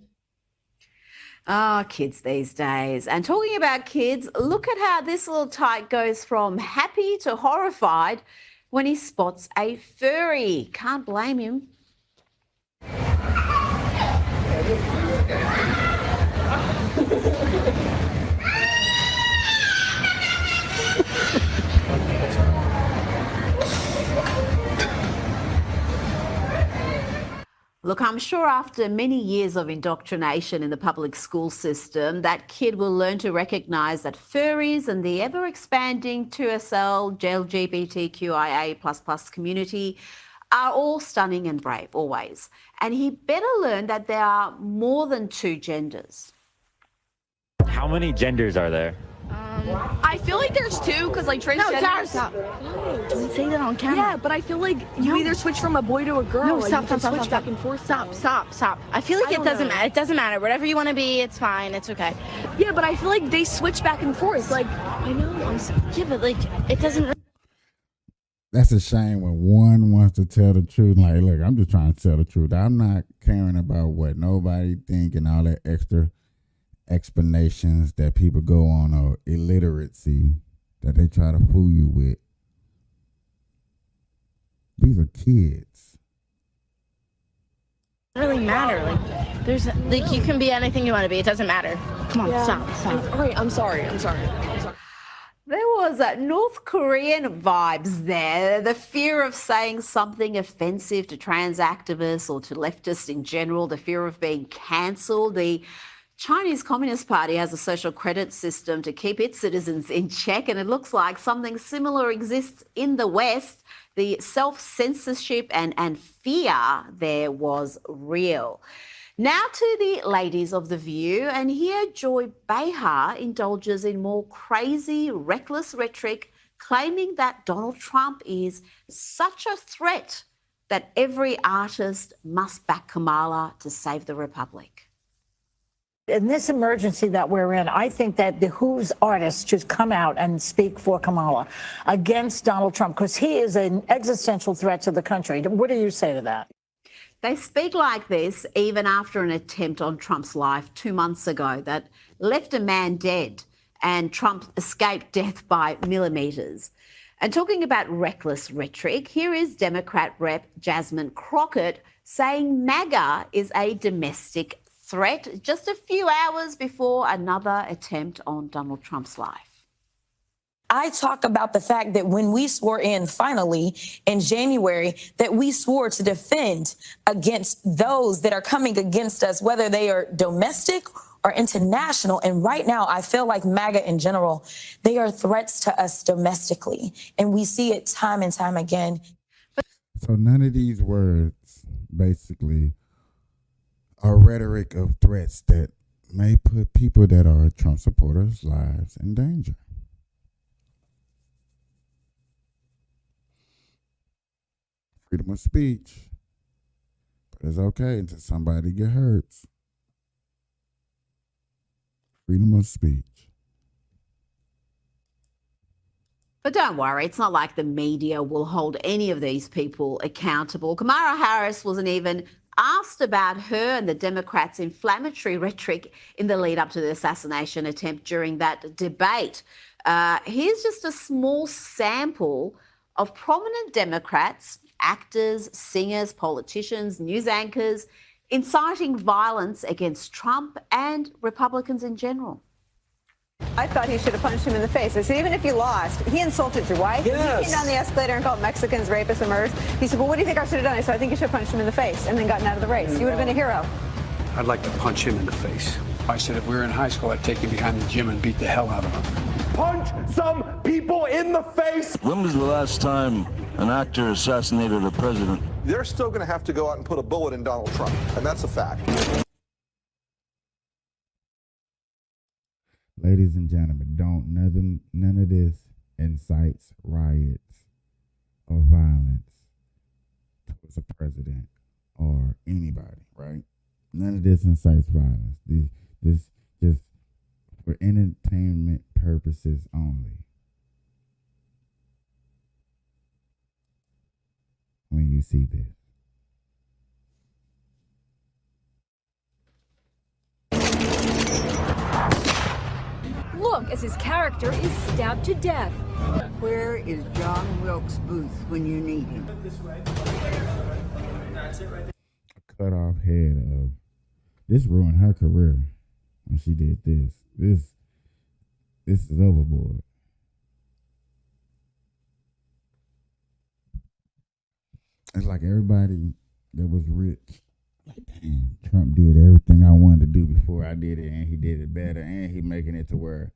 [SPEAKER 10] Ah, kids these days. And talking about kids, look at how this little tyke goes from happy to horrified when he spots a furry. Can't blame him. Look, I'm sure after many years of indoctrination in the public school system, that kid will learn to recognise that furries and the ever-expanding 2SL, LGBTQIA++ community are all stunning and brave, always. And he better learn that there are more than two genders.
[SPEAKER 12] How many genders are there?
[SPEAKER 13] I feel like there's two, because like transgender.
[SPEAKER 14] No, stop. Don't say that on camera.
[SPEAKER 13] Yeah, but I feel like you either switch from a boy to a girl.
[SPEAKER 14] No,
[SPEAKER 13] like
[SPEAKER 14] stop,
[SPEAKER 13] you can
[SPEAKER 14] stop,
[SPEAKER 13] switch
[SPEAKER 14] stop,
[SPEAKER 13] back
[SPEAKER 14] stop.
[SPEAKER 13] and forth.
[SPEAKER 14] Stop. I feel like
[SPEAKER 13] I
[SPEAKER 14] it
[SPEAKER 13] don't
[SPEAKER 14] doesn't
[SPEAKER 13] know.
[SPEAKER 14] matter. It doesn't matter. Whatever you want to be, it's fine. It's okay.
[SPEAKER 13] Yeah, but I feel like they switch back and forth. Like, I know.
[SPEAKER 14] Yeah, but like, it doesn't.
[SPEAKER 3] That's a shame when one wants to tell the truth. Like, look, I'm just trying to tell the truth. I'm not caring about what nobody think and all that extra explanations that people go on, or illiteracy that they try to fool you with. These are kids.
[SPEAKER 14] Really matter. Like, there's like, you can be anything you want to be. It doesn't matter. Come on, stop.
[SPEAKER 13] All right, I'm sorry.
[SPEAKER 10] There was North Korean vibes there. The fear of saying something offensive to trans activists or to leftists in general, the fear of being cancelled. The Chinese Communist Party has a social credit system to keep its citizens in check, and it looks like something similar exists in the West. The self-censorship and fear there was real. Now to the ladies of The View, and here Joy Behar indulges in more crazy, reckless rhetoric, claiming that Donald Trump is such a threat that every artist must back Kamala to save the Republic.
[SPEAKER 15] In this emergency that we're in, I think that the Who's artists should come out and speak for Kamala against Donald Trump, because he is an existential threat to the country. What do you say to that?
[SPEAKER 10] They speak like this even after an attempt on Trump's life 2 months ago that left a man dead, and Trump escaped death by millimetres. And talking about reckless rhetoric, here is Democrat Rep. Jasmine Crockett saying MAGA is a domestic threat just a few hours before another attempt on Donald Trump's life.
[SPEAKER 16] I talk about the fact that when we swore in finally in January, that we swore to defend against those that are coming against us, whether they are domestic or international. And right now, I feel like MAGA in general, they are threats to us domestically. And we see it time and time again.
[SPEAKER 3] So none of these words basically are rhetoric of threats that may put people that are Trump supporters' lives in danger. Freedom of speech, but it's okay until somebody get hurt. Freedom of speech.
[SPEAKER 10] But don't worry, it's not like the media will hold any of these people accountable. Kamala Harris wasn't even asked about her and the Democrats' inflammatory rhetoric in the lead up to the assassination attempt during that debate. Here's just a small sample of prominent Democrats, actors, singers, politicians, news anchors, inciting violence against Trump and Republicans in general.
[SPEAKER 17] I thought he should have punched him in the face. I said, even if you lost, he insulted your wife.
[SPEAKER 23] Yes.
[SPEAKER 17] He came down the escalator and called Mexicans rapists and murderers. He said, well, what do you think I should have done? I said, I think you should have punched him in the face and then gotten out of the race. You would have been a hero.
[SPEAKER 18] I'd like to punch him in the face. I said if we were in high school, I'd take him behind the gym and beat the hell out of him.
[SPEAKER 23] Punch some people in the face.
[SPEAKER 19] When was the last time an actor assassinated a president?
[SPEAKER 29] They're still going to have to go out and put a bullet in Donald Trump, and that's a fact.
[SPEAKER 3] Ladies and gentlemen, none of this incites riots or violence towards a president or anybody, right? None of this incites violence. This just for entertainment purposes only. When you see this.
[SPEAKER 30] Look as his character is stabbed to death.
[SPEAKER 31] Where is John Wilkes Booth when you need him?
[SPEAKER 3] A cut off head of this ruined her career when she did this. This is overboard. It's like everybody that was rich, like, damn, Trump did everything I wanted to do before I did it, and he did it better, and he making it to where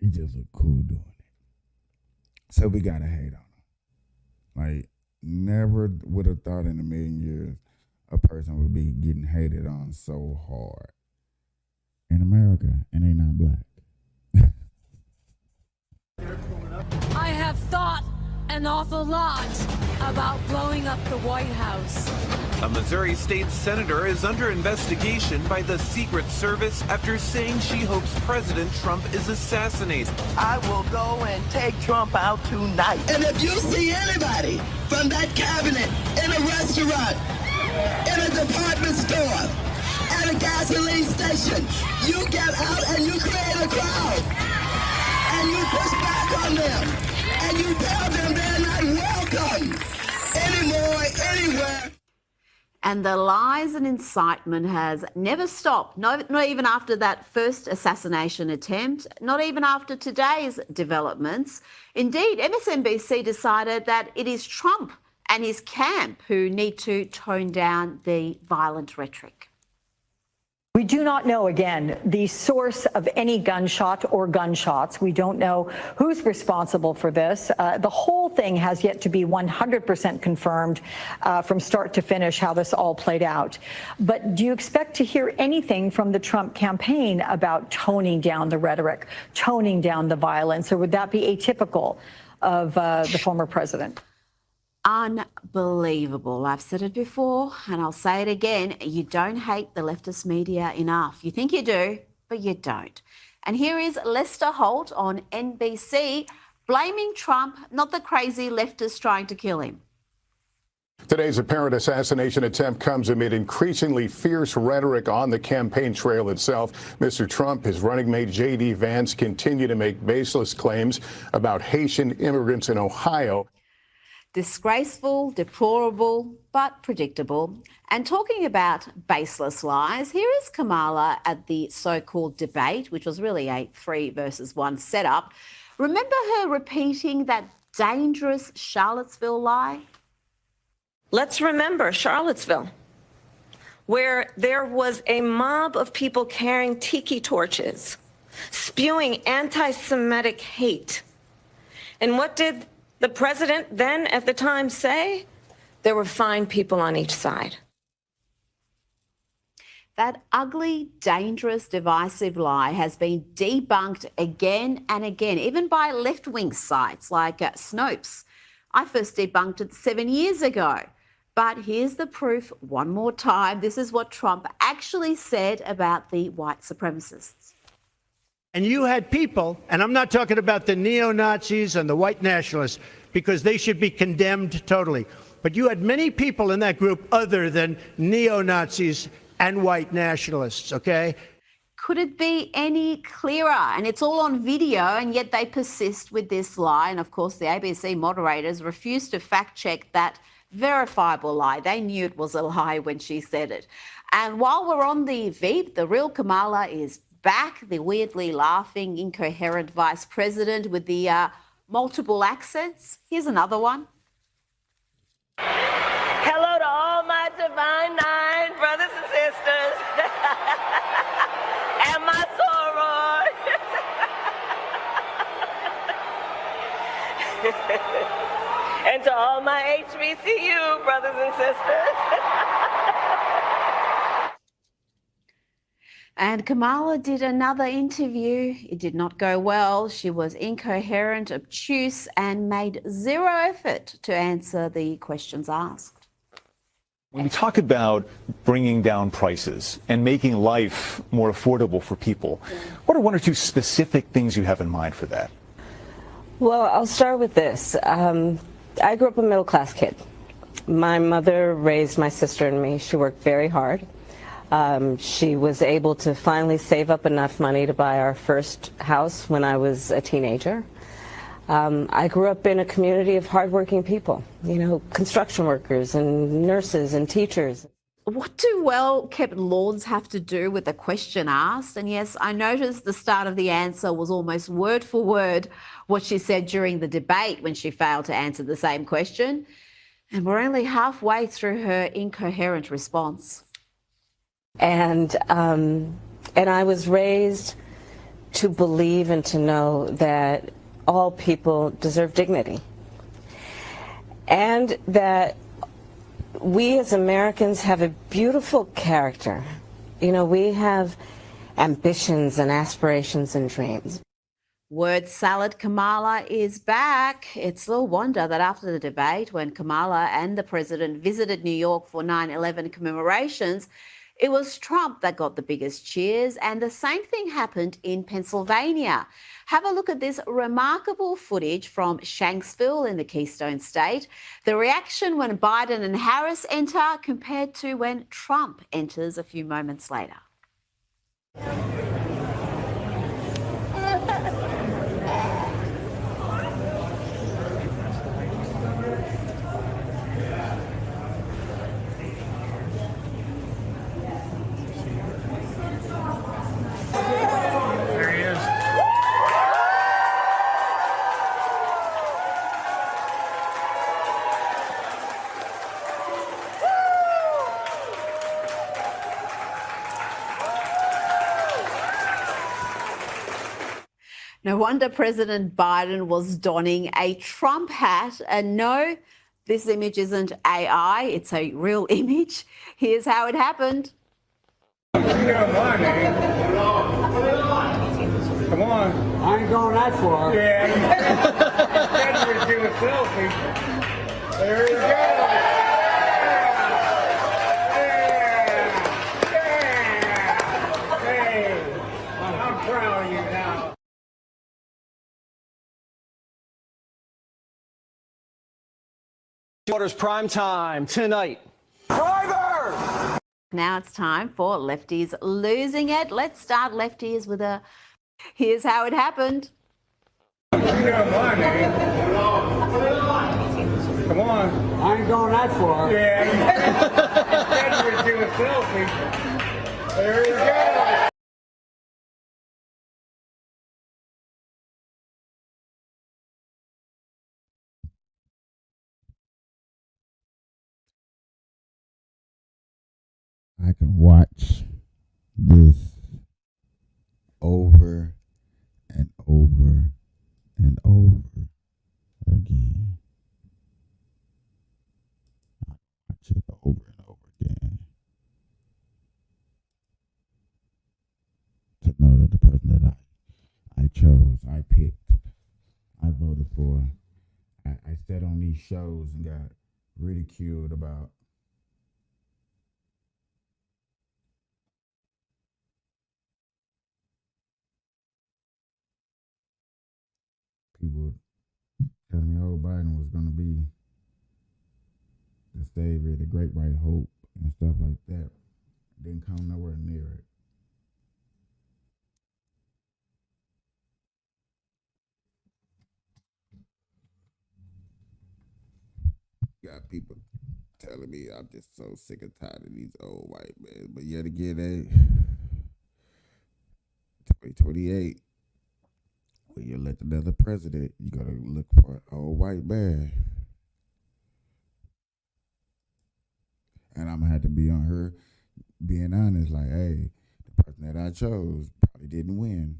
[SPEAKER 3] he just look cool doing it. So we gotta hate on him. Like, never would have thought in a million years a person would be getting hated on so hard in America, and they not black.
[SPEAKER 30] I have thought an awful lot about blowing up the White House.
[SPEAKER 1] A Missouri state senator is under investigation by the Secret Service after saying she hopes President Trump is assassinated.
[SPEAKER 2] I will go and take Trump out tonight.
[SPEAKER 5] And if you see anybody from that cabinet in a restaurant, in a department store, at a gasoline station, you get out and you create a crowd. And you push back on them. And you tell them they're not welcome anymore, anywhere.
[SPEAKER 10] And the lies and incitement has never stopped, not even after that first assassination attempt, not even after today's developments. Indeed, MSNBC decided that it is Trump and his camp who need to tone down the violent rhetoric.
[SPEAKER 15] We do not know, again, the source of any gunshot or gunshots. We don't know who's responsible for this. The whole thing has yet to be 100% confirmed from start to finish how this all played out. But do you expect to hear anything from the Trump campaign about toning down the rhetoric, toning down the violence, or would that be atypical of the former president?
[SPEAKER 10] Unbelievable. I've said it before and I'll say it again. You don't hate the leftist media enough. You think you do, but you don't. And here is Lester Holt on NBC blaming Trump, not the crazy leftists trying to kill him.
[SPEAKER 20] Today's apparent assassination attempt comes amid increasingly fierce rhetoric on the campaign trail itself. Mr. Trump, his running mate J.D. Vance continue to make baseless claims about Haitian immigrants in Ohio.
[SPEAKER 10] Disgraceful, deplorable, but predictable. And talking about baseless lies, here is Kamala at the so-called debate, which was really a 3 versus 1 setup. Remember her repeating that dangerous Charlottesville lie?
[SPEAKER 21] Let's remember Charlottesville, where there was a mob of people carrying tiki torches, spewing anti-Semitic hate. And what did the president then at the time say? There were fine people on each side.
[SPEAKER 10] That ugly, dangerous, divisive lie has been debunked again and again, even by left-wing sites like Snopes. I first debunked it 7 years ago. But here's the proof one more time. This is what Trump actually said about the white supremacists.
[SPEAKER 23] And you had people, and I'm not talking about the neo-Nazis and the white nationalists, because they should be condemned totally. But you had many people in that group other than neo-Nazis and white nationalists, okay?
[SPEAKER 10] Could it be any clearer? And it's all on video, and yet they persist with this lie. And of course, the ABC moderators refused to fact-check that verifiable lie. They knew it was a lie when she said it. And while we're on the Veep, the real Kamala is back, the weirdly laughing, incoherent vice president with the multiple accents. Here's another one.
[SPEAKER 21] Hello to all my divine nine brothers and sisters and my sorors. And to all my HBCU brothers and sisters.
[SPEAKER 10] And Kamala did another interview. It did not go well. She was incoherent, obtuse, and made zero effort to answer the questions asked.
[SPEAKER 22] When we talk about bringing down prices and making life more affordable for people, what are 1 or 2 specific things you have in mind for that?
[SPEAKER 21] Well, I'll start with this. I grew up a middle-class kid. My mother raised my sister and me. She worked very hard. She was able to finally save up enough money to buy our first house when I was a teenager. I grew up in a community of hardworking people, you know, construction workers and nurses and teachers.
[SPEAKER 10] What do well-kept lawns have to do with the question asked? And yes, I noticed the start of the answer was almost word for word what she said during the debate when she failed to answer the same question. And we're only halfway through her incoherent response.
[SPEAKER 21] And I was raised to believe and to know that all people deserve dignity. and that we as Americans have a beautiful character. You know, we have ambitions and aspirations and dreams.
[SPEAKER 10] Word salad Kamala is back. It's little wonder that after the debate, when Kamala and the president visited New York for 9/11 commemorations, it was Trump that got the biggest cheers, and the same thing happened in Pennsylvania. Have a look at this remarkable footage from Shanksville in the Keystone State. The reaction when Biden and Harris enter compared to when Trump enters a few moments later. No wonder President Biden was donning a Trump hat. And no, this image isn't AI, it's a real image. Here's how it happened.
[SPEAKER 4] Come on. I ain't going that far. Yeah. That's do a selfie. There you go. Hey, I'm proud of you now.
[SPEAKER 6] Waters prime time tonight.
[SPEAKER 10] Now it's time for Lefties Losing It. Let's start Lefties with a here's how it happened.
[SPEAKER 4] Come on. I ain't going that far. Yeah. That's do a selfie. There you go.
[SPEAKER 3] I can watch this over and over and over again. I watch it over and over again to know that the person that I chose, I picked, I voted for, I sat on these shows and got ridiculed about people telling me, oh, Biden was going to be the savior, the great white hope, and stuff like that. Didn't come nowhere near it. Got people telling me I'm just so sick and tired of these old white men. But yet again, 2028. When you elect another president, you gotta look for an old white man. And I'm gonna have to be on her being honest, like, hey, the person that I chose probably didn't win.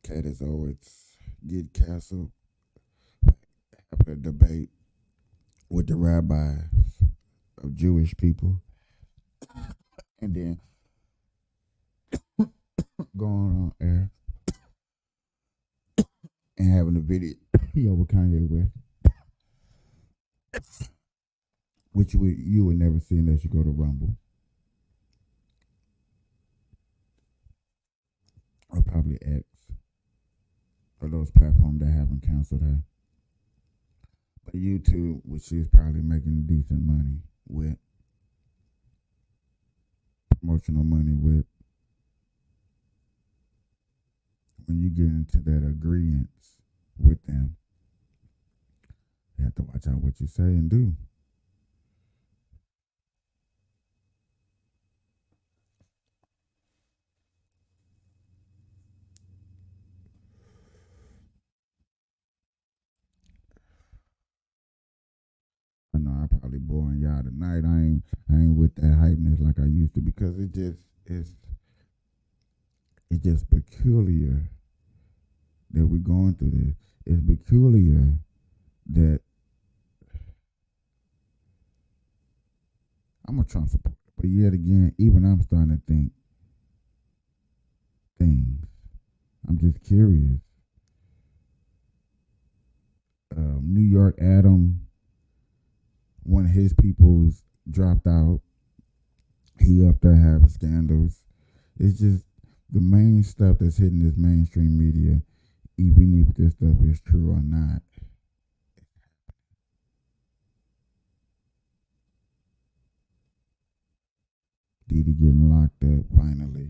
[SPEAKER 3] Cat is always get canceled. Having a debate with the rabbis of Jewish people, and then going on air and having a video with Kanye West, which you would never see unless you go to Rumble or probably X. Or those platforms that haven't canceled her. But YouTube, which she's probably making decent money with, promotional money with, when you get into that agreement with them, you have to watch out what you say and do. I ain't with that hypeness like I used to, because it's just peculiar that we're going through this. It's peculiar that I'm a Trump supporter, but yet again, even I'm starting to think things. I'm just curious. New York Adam, one of his people's dropped out. He up there having scandals. It's just the main stuff that's hitting this mainstream media, even if this stuff is true or not. Diddy getting locked up finally.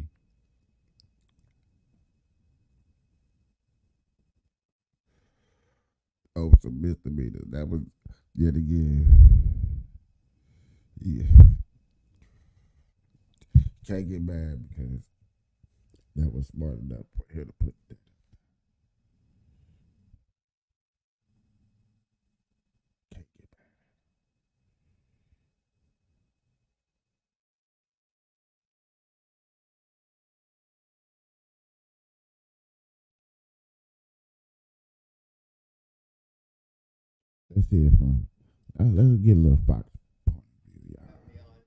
[SPEAKER 3] Oh, some misdemeanor. That was yet again. Yeah. Can't get mad because that was smart enough for him to put that. Can't get mad. Let's see it from. Let's get a little Fox.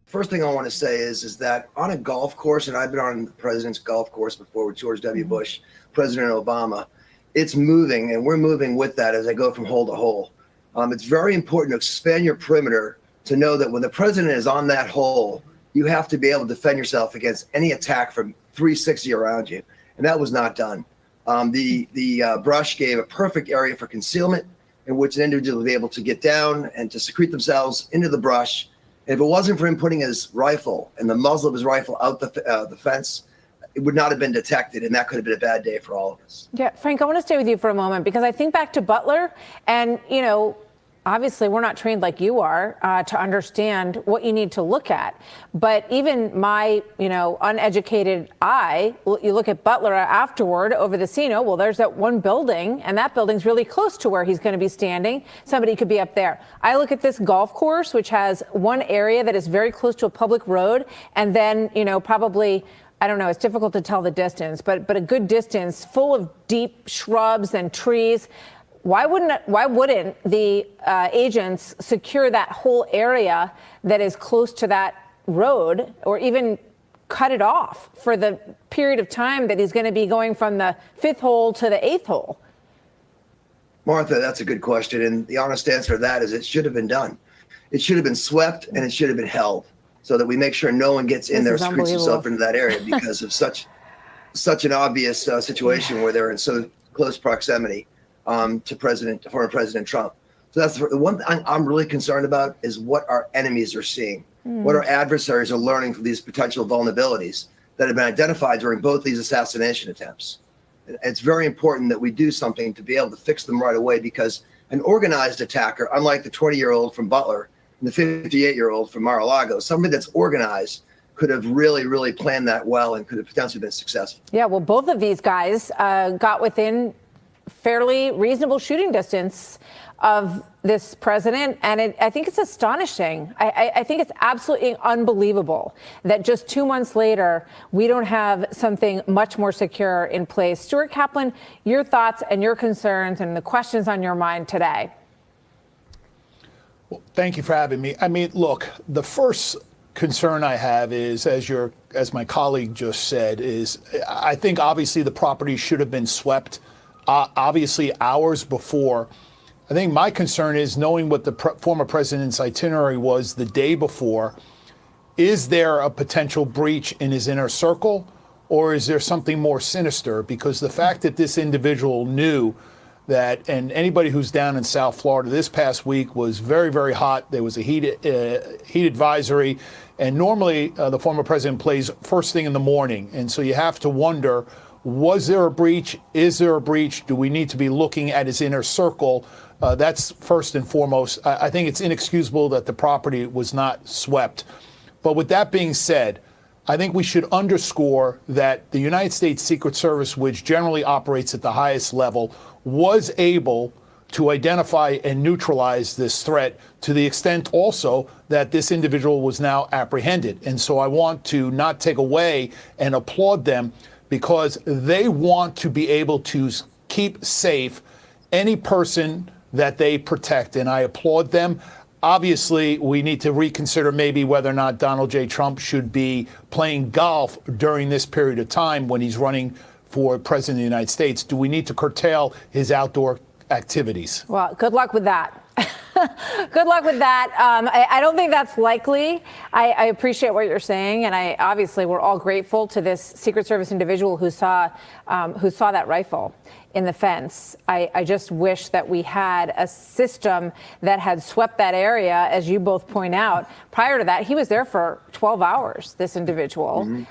[SPEAKER 7] First thing I want to say is that on a golf course, and I've been on the president's golf course before with George W. Bush, President Obama, it's moving, and we're moving with that as I go from hole to hole. It's very important to expand your perimeter to know that when the president is on that hole, you have to be able to defend yourself against any attack from 360 around you, and that was not done. The brush gave a perfect area for concealment in which an individual would be able to get down and to secrete themselves into the brush. If it wasn't for him putting his rifle and the muzzle of his rifle out the fence, it would not have been detected, and that could have been a bad day for all of us.
[SPEAKER 17] Yeah, Frank, I want to stay with you for a moment because I think back to Butler, and, you know, obviously we're not trained like you are to understand what you need to look at. But even my, you know, uneducated eye, you look at Butler afterward over the scene, oh, well, there's that one building, and that building's really close to where he's going to be standing. Somebody could be up there. I look at this golf course, which has one area that is very close to a public road, and then, you know, probably, I don't know, it's difficult to tell the distance, but a good distance full of deep shrubs and trees. Why wouldn't the agents secure that whole area that is close to that road, or even cut it off for the period of time that he's going to be going from the 5th hole to the 8th hole?
[SPEAKER 7] Martha, that's a good question. And the honest answer to that is it should have been done. It should have been swept, and it should have been held so that we make sure no one gets in there, secretes himself into that area because of such an obvious situation where they're in so close proximity to former President Trump. So that's the one thing I'm really concerned about is what our enemies are seeing, what our adversaries are learning from these potential vulnerabilities that have been identified during both these assassination attempts. It's very important that we do something to be able to fix them right away, because an organized attacker, unlike the 20-year-old from Butler and the 58-year-old from Mar-a-Lago, somebody that's organized could have really planned that well and could have potentially been successful.
[SPEAKER 17] Yeah, well, both of these guys got within fairly reasonable shooting distance of this president. And I think it's astonishing. I think it's absolutely unbelievable that just 2 months later, we don't have something much more secure in place. Stuart Kaplan, your thoughts and your concerns and the questions on your mind today.
[SPEAKER 8] Well, thank you for having me. I mean, look, the first concern I have is, as my colleague just said, is I think obviously the property should have been swept obviously hours before. I think my concern is knowing what the former president's itinerary was the day before. Is there a potential breach in his inner circle, or is there something more sinister? Because the fact that this individual knew that, and anybody who's down in South Florida this past week was very hot. There was a heat advisory, and normally the former president plays first thing in the morning, and so you have to wonder, was there a breach? Is there a breach? Do we need to be looking at his inner circle? That's first and foremost. I think it's inexcusable that the property was not swept. But with that being said, I think we should underscore that the United States Secret Service, which generally operates at the highest level, was able to identify and neutralize this threat, to the extent also that this individual was now apprehended. And so I want to not take away and applaud them, because they want to be able to keep safe any person that they protect, and I applaud them. Obviously, we need to reconsider maybe whether or not Donald J. Trump should be playing golf during this period of time when he's running for president of the United States. Do we need to curtail his outdoor activities?
[SPEAKER 17] Well, good luck with that. Good luck with that. I don't think that's likely. I appreciate what you're saying, and obviously we're all grateful to this Secret Service individual who saw that rifle in the fence. I just wish that we had a system that had swept that area, as you both point out. Prior to that, he was there for 12 hours, this individual,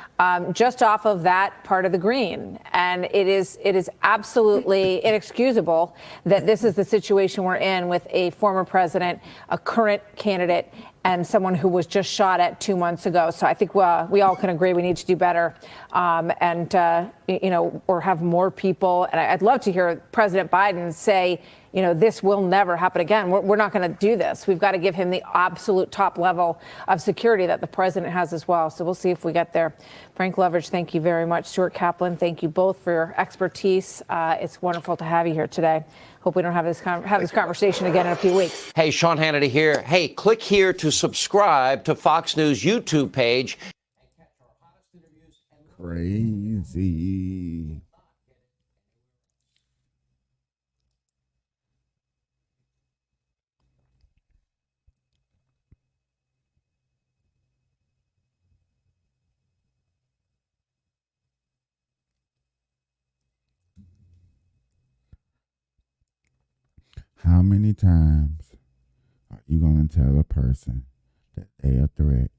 [SPEAKER 17] just off of that part of the green. And it is absolutely inexcusable that this is the situation we're in with a former president, a current candidate, and someone who was just shot at 2 months ago. So I think we all can agree we need to do better, or have more people. And I'd love to hear President Biden say, this will never happen again. We're not going to do this. We've got to give him the absolute top level of security that the president has as well. So we'll see if we get there. Frank Loveridge, thank you very much. Stuart Kaplan, thank you both for your expertise. It's wonderful to have you here today. Hope we don't have this conversation again in a few weeks.
[SPEAKER 9] Hey, Sean Hannity here. Hey, click here to subscribe to Fox News YouTube page.
[SPEAKER 3] Crazy. How many times are you going to tell a person that they are a threat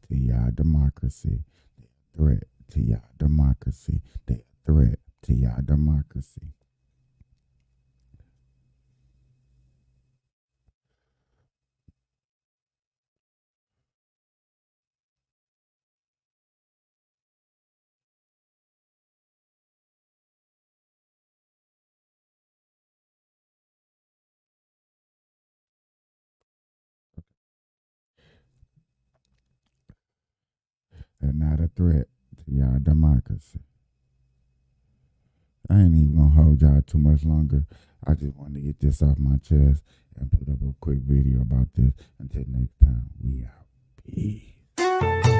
[SPEAKER 3] to your democracy? They're a threat to your democracy. They're a threat to your democracy. They're not a threat to y'all democracy. I ain't even gonna hold y'all too much longer. I just wanted to get this off my chest and put up a quick video about this. Until next time, we out. Peace.